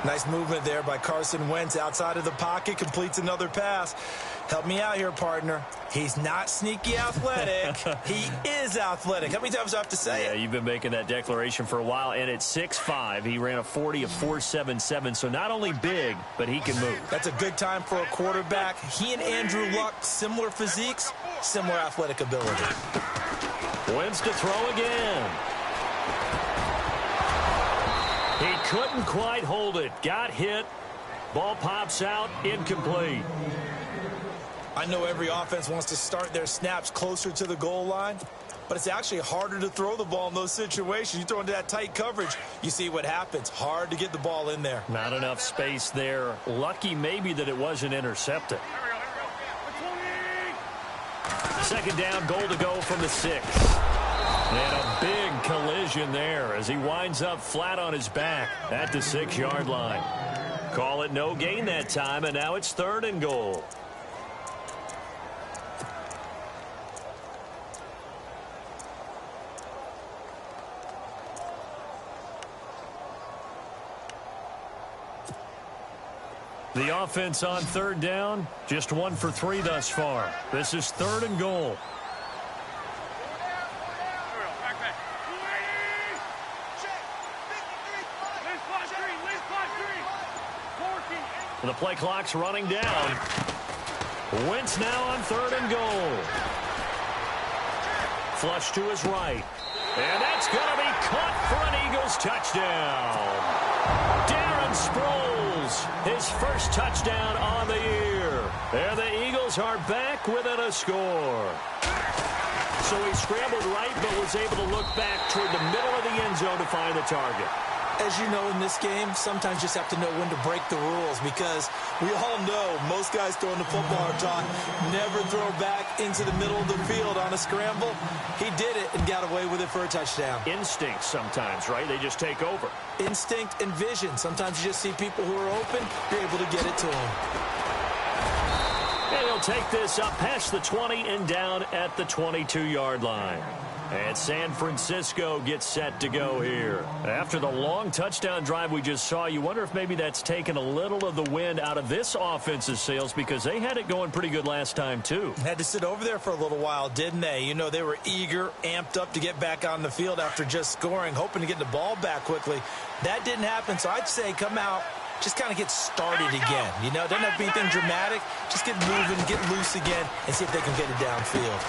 Nice movement there by Carson Wentz outside of the pocket, completes another pass. Help me out here, partner. He's not sneaky athletic. He is athletic. How many times do I have to say it? Yeah, you've been making that declaration for a while, and at 6'5", he ran a 40 of 4.77, so not only big, but he can move. That's a good time for a quarterback. He and Andrew Luck, similar physiques, similar athletic ability. Wentz to throw again. He couldn't quite hold it. Got hit. Ball pops out. Incomplete. I know every offense wants to start their snaps closer to the goal line, but it's actually harder to throw the ball in those situations. You throw into that tight coverage, you see what happens. Hard to get the ball in there. Not enough space there. Lucky maybe that it wasn't intercepted. Second down, goal to go from the 6. And a big collision there as he winds up flat on his back at the 6-yard line. Call it no gain that time, and now it's 3rd and goal. The offense on 3rd down, just 1 for 3 thus far. This is 3rd and goal. The play clock's running down. Wentz now on 3rd and goal. Flush to his right. And that's going to be caught for an Eagles touchdown. Darren Sproles, his first touchdown on the year. And the Eagles are back within a score. So he scrambled right, but was able to look back toward the middle of the end zone to find the target. As you know, in this game, sometimes you just have to know when to break the rules, because we all know most guys throwing the football are taught never throw back into the middle of the field on a scramble. He did it and got away with it for a touchdown. Instinct sometimes, right? They just take over. Instinct and vision. Sometimes you just see people who are open, you're able to get it to them. And he'll take this up past the 20 and down at the 22-yard line. And San Francisco gets set to go here. After the long touchdown drive we just saw, you wonder if maybe that's taken a little of the wind out of this offense's sails, because they had it going pretty good last time, too. Had to sit over there for a little while, didn't they? You know, they were eager, amped up to get back on the field after just scoring, hoping to get the ball back quickly. That didn't happen, so I'd say come out, just kind of get started again. You know, doesn't have to be anything dramatic. Just get moving, get loose again, and see if they can get it downfield.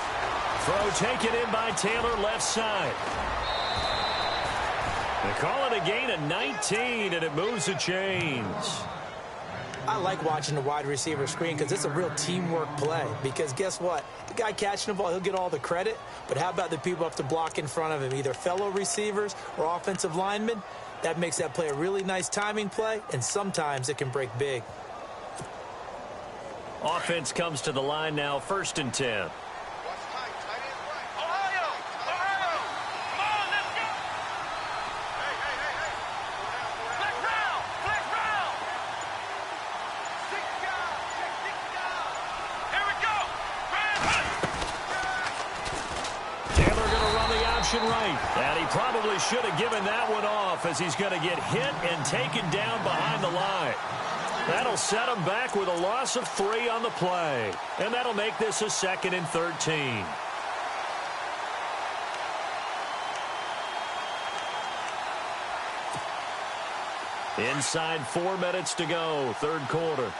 Throw taken in by Taylor, left side. They call it a gain of 19, and it moves the chains. I like watching the wide receiver screen because it's a real teamwork play. Because guess what? The guy catching the ball, he'll get all the credit. But how about the people up to block in front of him, either fellow receivers or offensive linemen? That makes that play a really nice timing play, and sometimes it can break big. Offense comes to the line now, 1st and 10. Right. And he probably should have given that one off, as he's going to get hit and taken down behind the line. That'll set him back with a loss of 3 on the play. And that'll make this a 2nd and 13. Inside 4 minutes to go, 3rd quarter.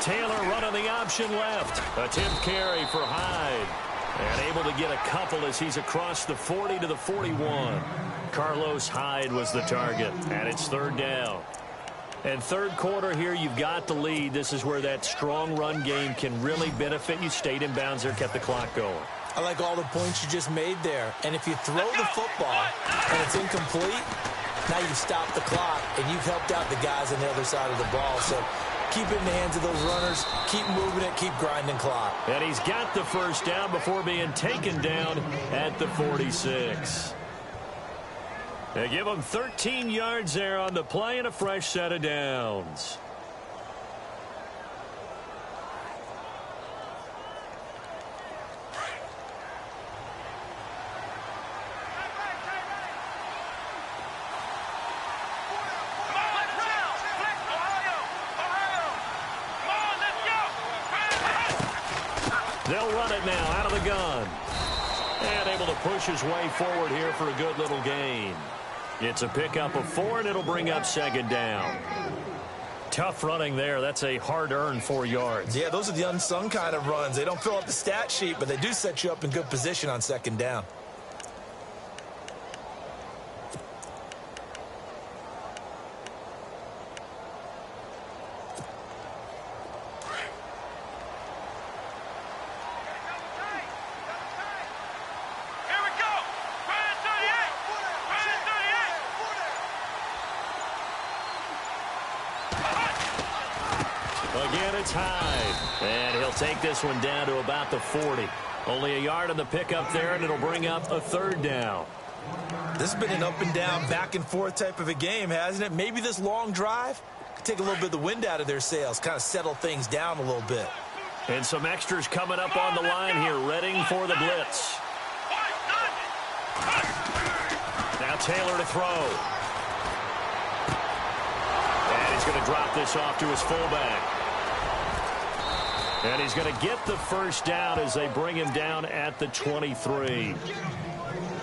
Taylor running the option left. Attempt carry for Hyde. And able to get a couple as he's across the 40 to the 41. Carlos Hyde was the target. And it's 3rd down. And 3rd quarter here, you've got the lead. This is where that strong run game can really benefit you. Stayed in bounds there, kept the clock going. I like all the points you just made there. And if you throw the football and it's incomplete, now you've stopped the clock and you've helped out the guys on the other side of the ball. So keep it in the hands of those runners. Keep moving it. Keep grinding clock. And he's got the 1st down before being taken down at the 46. They give him 13 yards there on the play and a fresh set of downs. They'll run it now out of the gun. And able to push his way forward here for a good little gain. It's a pickup of 4, and it'll bring up 2nd down. Tough running there. That's a hard-earned 4 yards. Yeah, those are the unsung kind of runs. They don't fill up the stat sheet, but they do set you up in good position on 2nd down. Again, it's Hyde. And he'll take this one down to about the 40. Only a yard on the pickup there, and it'll bring up a 3rd down. This has been an up and down, back and forth type of a game, hasn't it? Maybe this long drive could take a little bit of the wind out of their sails, kind of settle things down a little bit. And some extras coming up on the line here, readying for the blitz. Now Taylor to throw. And he's going to drop this off to his fullback. And he's going to get the 1st down as they bring him down at the 23.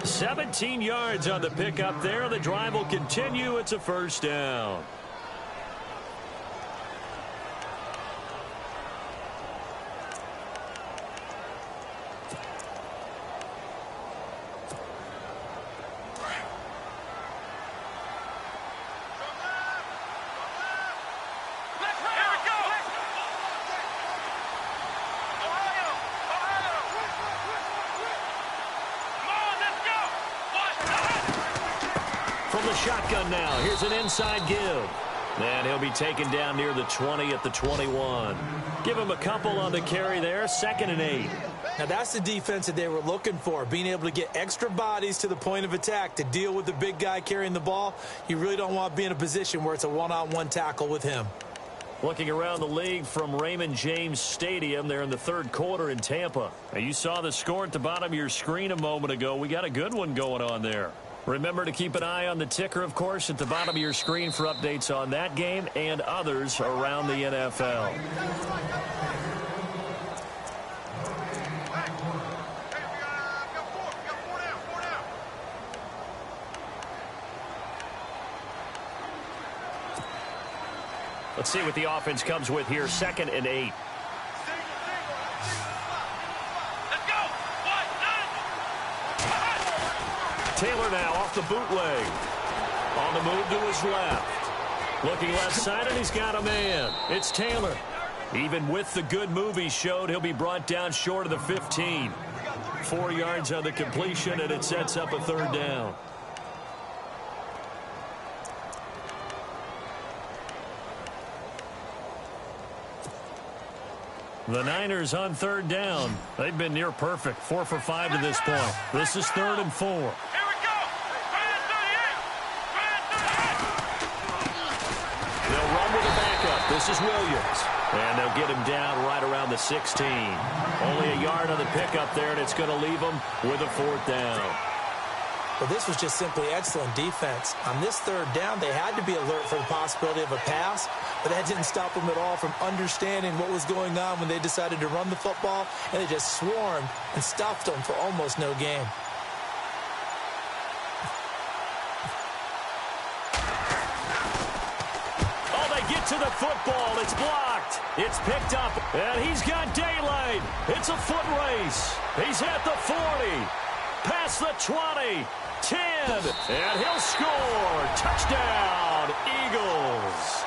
17 yards on the pickup there. The drive will continue. It's a 1st down. shotgun now. Here's an inside give. And he'll be taken down near the 20 at the 21. Give him a couple on the carry there. 2nd and 8. Now, that's the defense that they were looking for, being able to get extra bodies to the point of attack to deal with the big guy carrying the ball. You really don't want to be in a position where it's a one-on-one tackle with him. Looking around the league from Raymond James Stadium, they're in the 3rd quarter in Tampa. Now, you saw the score at the bottom of your screen a moment ago. We got a good one going on there. Remember to keep an eye on the ticker, of course, at the bottom of your screen for updates on that game and others around the NFL. Let's see what the offense comes with here. 2nd and 8. Taylor now off the bootleg. On the move to his left. Looking left side, and he's got a man. It's Taylor. Even with the good move he showed, he'll be brought down short of the 15. 4 yards on the completion, and it sets up a 3rd down. The Niners on 3rd down. They've been near perfect. 4 for 5 to this point. This is 3rd and 4. Here we go. They'll run with a backup. This is Williams. And they'll get him down right around the 16. Only a yard on the pickup there, and it's going to leave him with a 4th down. Well, this was just simply excellent defense. On this 3rd down, they had to be alert for the possibility of a pass, but that didn't stop them at all from understanding what was going on when they decided to run the football, and they just swarmed and stuffed them for almost no gain. Oh, they get to the football. It's blocked. It's picked up, and he's got daylight. It's a foot race. He's at the 40, past the 20. 10, and he'll score. Touchdown, Eagles.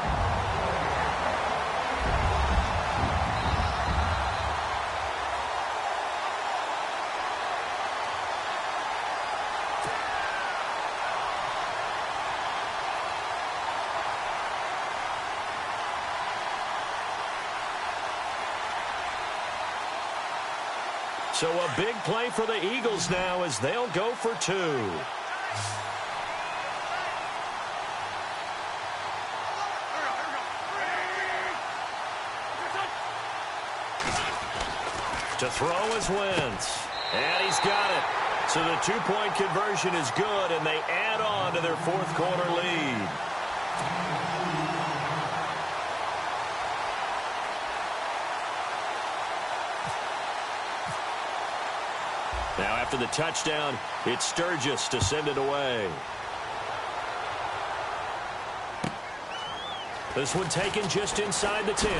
So a big play for the Eagles now as they'll go for 2. To throw is Wentz. And he's got it. So the 2-point conversion is good, and they add on to their 4th quarter lead. Now after the touchdown, it's Sturgis to send it away. This one taken just inside the 10.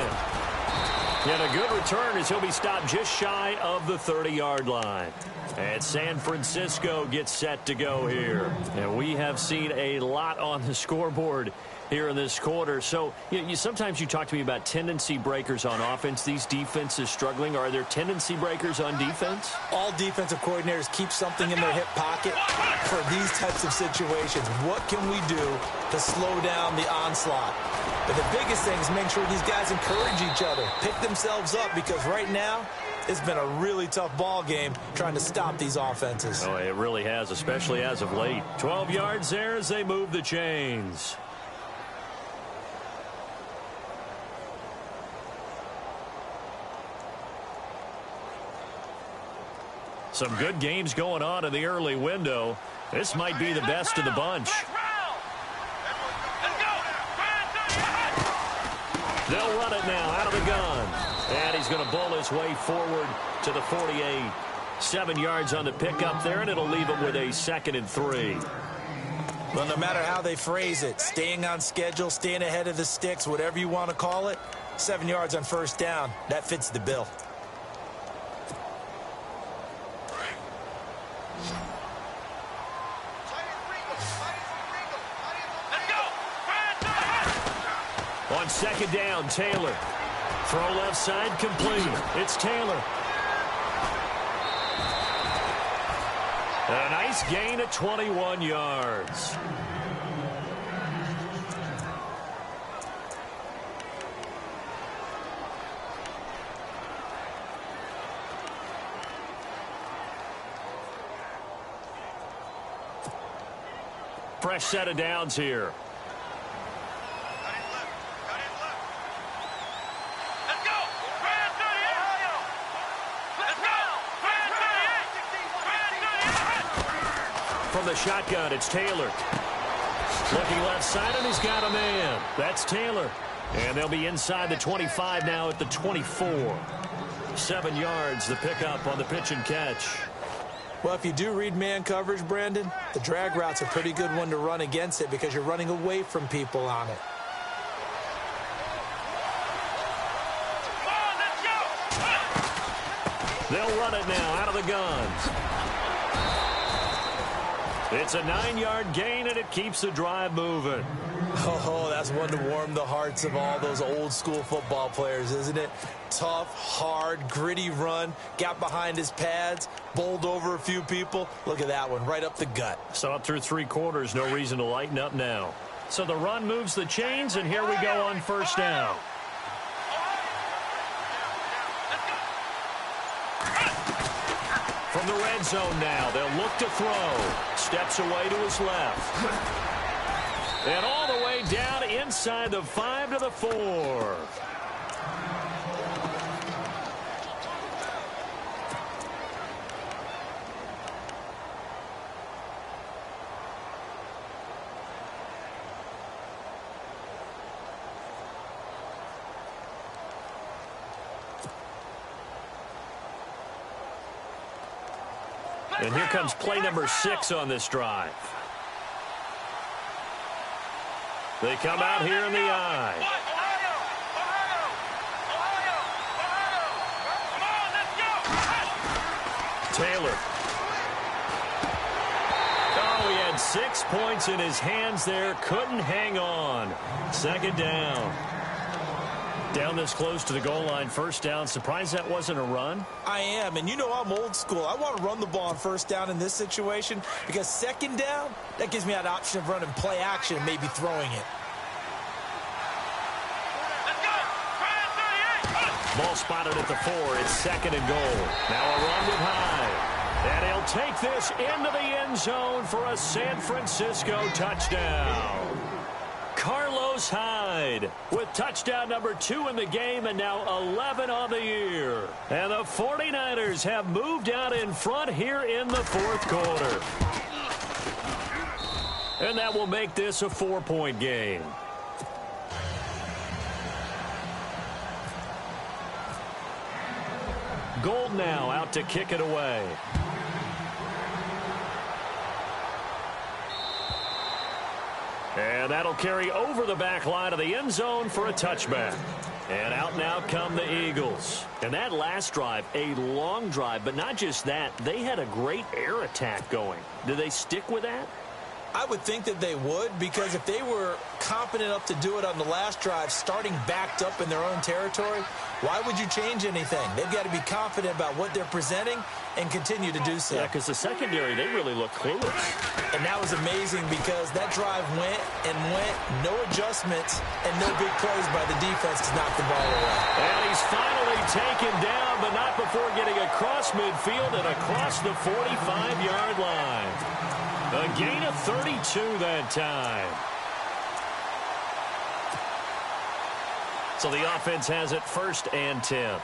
And a good return as he'll be stopped just shy of the 30-yard line. And San Francisco gets set to go here. And we have seen a lot on the scoreboard here in this quarter. So sometimes you talk to me about tendency breakers on offense. These defenses struggling. Are there tendency breakers on defense? All defensive coordinators keep something in their hip pocket for these types of situations. What can we do to slow down the onslaught? But the biggest thing is make sure these guys encourage each other, pick themselves up, because right now it's been a really tough ball game trying to stop these offenses. Oh, it really has, especially as of late. 12 yards there as they move the chains. Some good games going on in the early window. This might be the best of the bunch. They'll run it now out of the gun. And he's going to bowl his way forward to the 48. 7 yards on the pickup there, and it'll leave him with a 2nd and 3. Well, no matter how they phrase it, staying on schedule, staying ahead of the sticks, whatever you want to call it, 7 yards on 1st down, that fits the bill. On 2nd down, Taylor. Throw left side, complete. It's Taylor. A nice gain of 21 yards. fresh set of downs here. Let's go! Grand 38! Let's go! Grand 38! From the shotgun, it's Taylor. Looking left side, and he's got a man. That's Taylor. And they'll be inside the 25 now at the 24. 7 yards, the pickup on the pitch and catch. Well, if you do read man coverage, Brandon, the drag route's a pretty good one to run against it because you're running away from people on it. Come on, let's go! They'll run it now out of the guns. It's a 9-yard gain, and it keeps the drive moving. Oh, that's one to warm the hearts of all those old-school football players, isn't it? Tough, hard, gritty run, got behind his pads, bowled over a few people. Look at that one, right up the gut. So up through 3 quarters, no reason to lighten up now. So the run moves the chains, and here we go on first down. From the red zone now, they'll look to throw. Steps away to his left. And all the way down inside the 5 to the 4. And here comes play number 6 on this drive. They come out here in the I. Taylor. Oh, he had 6 points in his hands there. Couldn't hang on. Second down. Down this close to the goal line, first down. Surprised that wasn't a run? I am, and you know I'm old school. I want to run the ball on first down in this situation because second down, that gives me that option of running play action and maybe throwing it. Ball spotted at the 4. It's second and goal. Now a run with Hyde. And he'll take this into the end zone for a San Francisco touchdown. Carlos Hyde with touchdown number 2 in the game and now 11 on the year. And the 49ers have moved out in front here in the 4th quarter. And that will make this a 4-point game. Gold now out to kick it away. And that'll carry over the back line of the end zone for a touchback. And out now come the Eagles. And that last drive, a long drive, but not just that. They had a great air attack going. Do they stick with that? I would think that they would, because if they were competent enough to do it on the last drive, starting backed up in their own territory, why would you change anything? They've got to be confident about what they're presenting and continue to do so. Yeah, because the secondary, they really look clueless. And that was amazing because that drive went and went, no adjustments, and no big plays by the defense to knock the ball away. And he's finally taken down, but not before getting across midfield and across the 45-yard line. A gain of 32 that time. So the offense has it 1st and 10.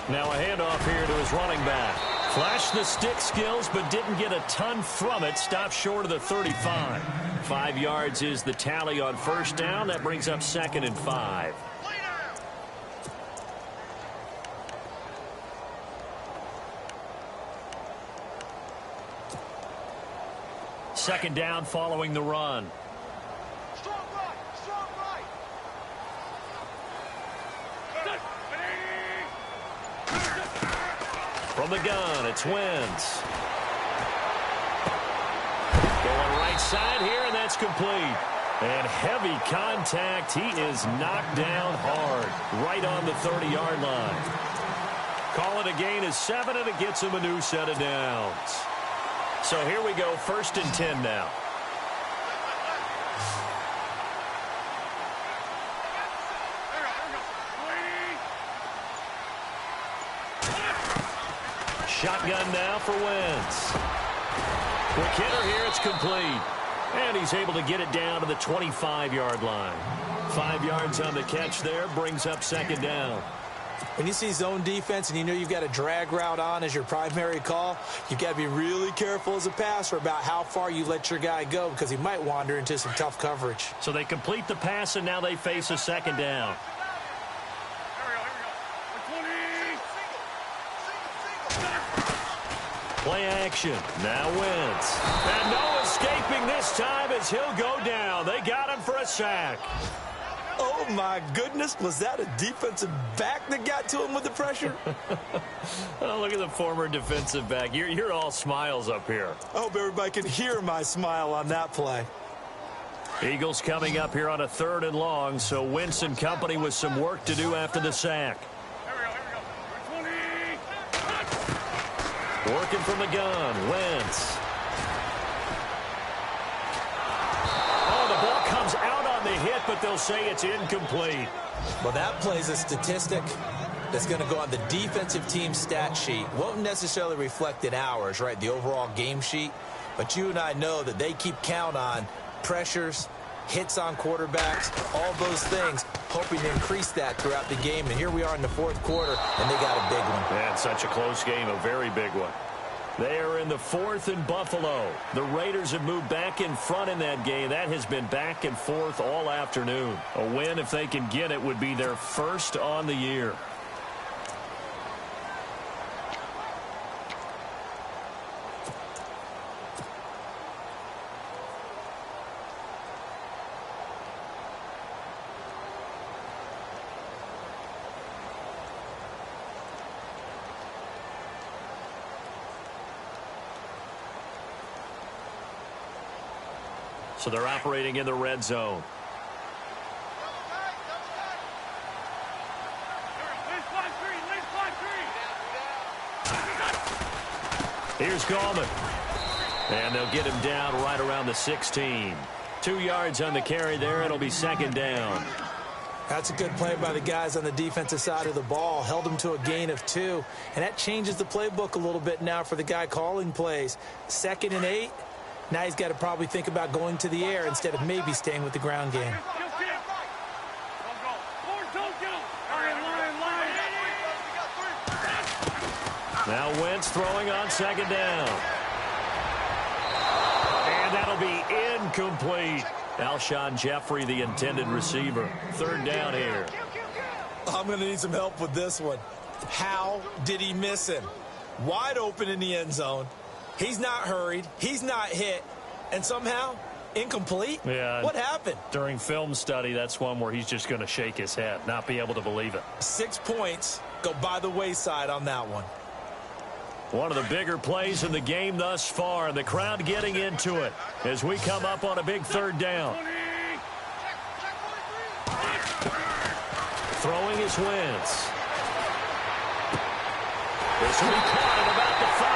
Now a handoff here to his running back. Flashed the stick skills, but didn't get a ton from it. Stopped short of the 35. 5 yards is the tally on first down. That brings up 2nd and 5. Second down following the run. Strong right, strong right. From the gun, it's Wentz. Going right side here, and that's complete. And heavy contact. He is knocked down hard, right on the 30-yard line. Call it a gain of 7, and it gets him a new set of downs. So here we go, 1st and 10 now. Shotgun now for Wentz. Quick hitter here, it's complete. And he's able to get it down to the 25-yard line. 5 yards on the catch there, brings up second down. When you see zone defense and you know you've got a drag route on as your primary call, you've got to be really careful as a passer about how far you let your guy go because he might wander into some tough coverage. So they complete the pass, and now they face a second down. Play action. Now Wentz. And no escaping this time as he'll go down. They got him for a sack. Oh, my goodness. Was that a defensive back that got to him with the pressure? Oh, look at the former defensive back. You're all smiles up here. I hope everybody can hear my smile on that play. Eagles coming up here on a 3rd and long, so Wentz and company with some work to do after the sack. Working from the gun, Wentz. Oh, the ball comes out on the hit, but they'll say it's incomplete. Well, that play's a statistic that's going to go on the defensive team stat sheet. Won't necessarily reflect in ours, right, the overall game sheet. But you and I know that they keep count on pressures, hits on quarterbacks, all those things, hoping to increase that throughout the game. And here we are in the 4th quarter, and they got a big one. And such a close game, a very big one. They are in the 4th in Buffalo. The Raiders have moved back in front in that game. That has been back and forth all afternoon. A win, if they can get it, would be their first on the year. So they're operating in the red zone. Here's Gallman. And they'll get him down right around the 16. 2 yards on the carry there. It'll be second down. That's a good play by the guys on the defensive side of the ball. Held them to a gain of 2. And that changes the playbook a little bit now for the guy calling plays. 2nd and 8. Now he's got to probably think about going to the air instead of maybe staying with the ground game. Now Wentz throwing on second down. And that'll be incomplete. Alshon Jeffrey, the intended receiver. 3rd down here. I'm going to need some help with this one. How did he miss him? Wide open in the end zone. He's not hurried. He's not hit. And somehow, incomplete? Yeah. What happened? During film study, that's one where he's just going to shake his head, not be able to believe it. 6 points go by the wayside on that one. One of the bigger plays in the game thus far. The crowd getting into it as we come up on a big 3rd down. Throwing is Wentz. This will be caught at about the 5.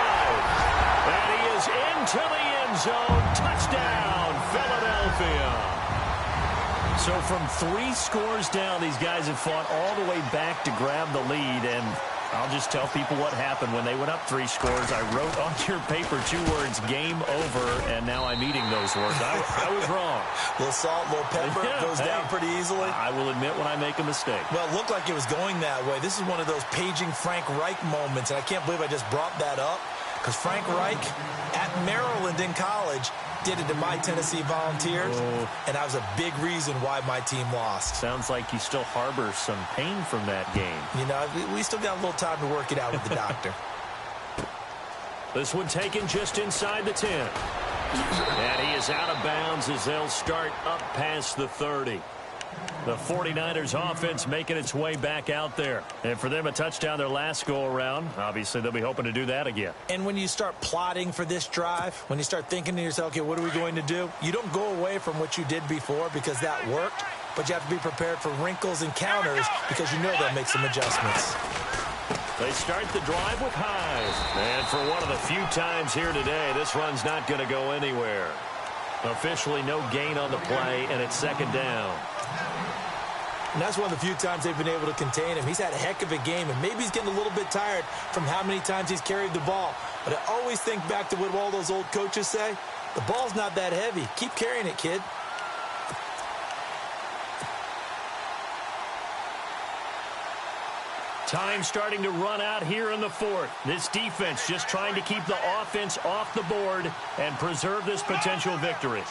And he is into the end zone. Touchdown, Philadelphia. So from 3 scores down, these guys have fought all the way back to grab the lead. And I'll just tell people what happened when they went up 3 scores. I wrote onto your paper 2 words, game over, and now I'm eating those words. I was wrong. A little salt, a little pepper, goes down pretty easily. I will admit when I make a mistake. Well, it looked like it was going that way. This is one of those paging Frank Reich moments, and I can't believe I just brought that up. Because Frank Reich at Maryland in college did it to my Tennessee Volunteers, and that was a big reason why my team lost. Sounds like you still harbor some pain from that game. You know, we still got a little time to work it out with the doctor. This one taken just inside the 10. And he is out of bounds as they'll start up past the 30. The 49ers offense making its way back out there. And for them, a touchdown their last go-around. Obviously, they'll be hoping to do that again. And when you start plotting for this drive, when you start thinking to yourself, okay, what are we going to do? You don't go away from what you did before because that worked, but you have to be prepared for wrinkles and counters because you know they'll make some adjustments. They start the drive with Hyde. And for one of the few times here today, this run's not going to go anywhere. Officially no gain on the play, and it's second down. And that's one of the few times they've been able to contain him. He's had a heck of a game, and maybe he's getting a little bit tired from how many times he's carried the ball. But I always think back to what all those old coaches say. The ball's not that heavy. Keep carrying it, kid. Time starting to run out here in the fourth. This defense just trying to keep the offense off the board and preserve this potential victory.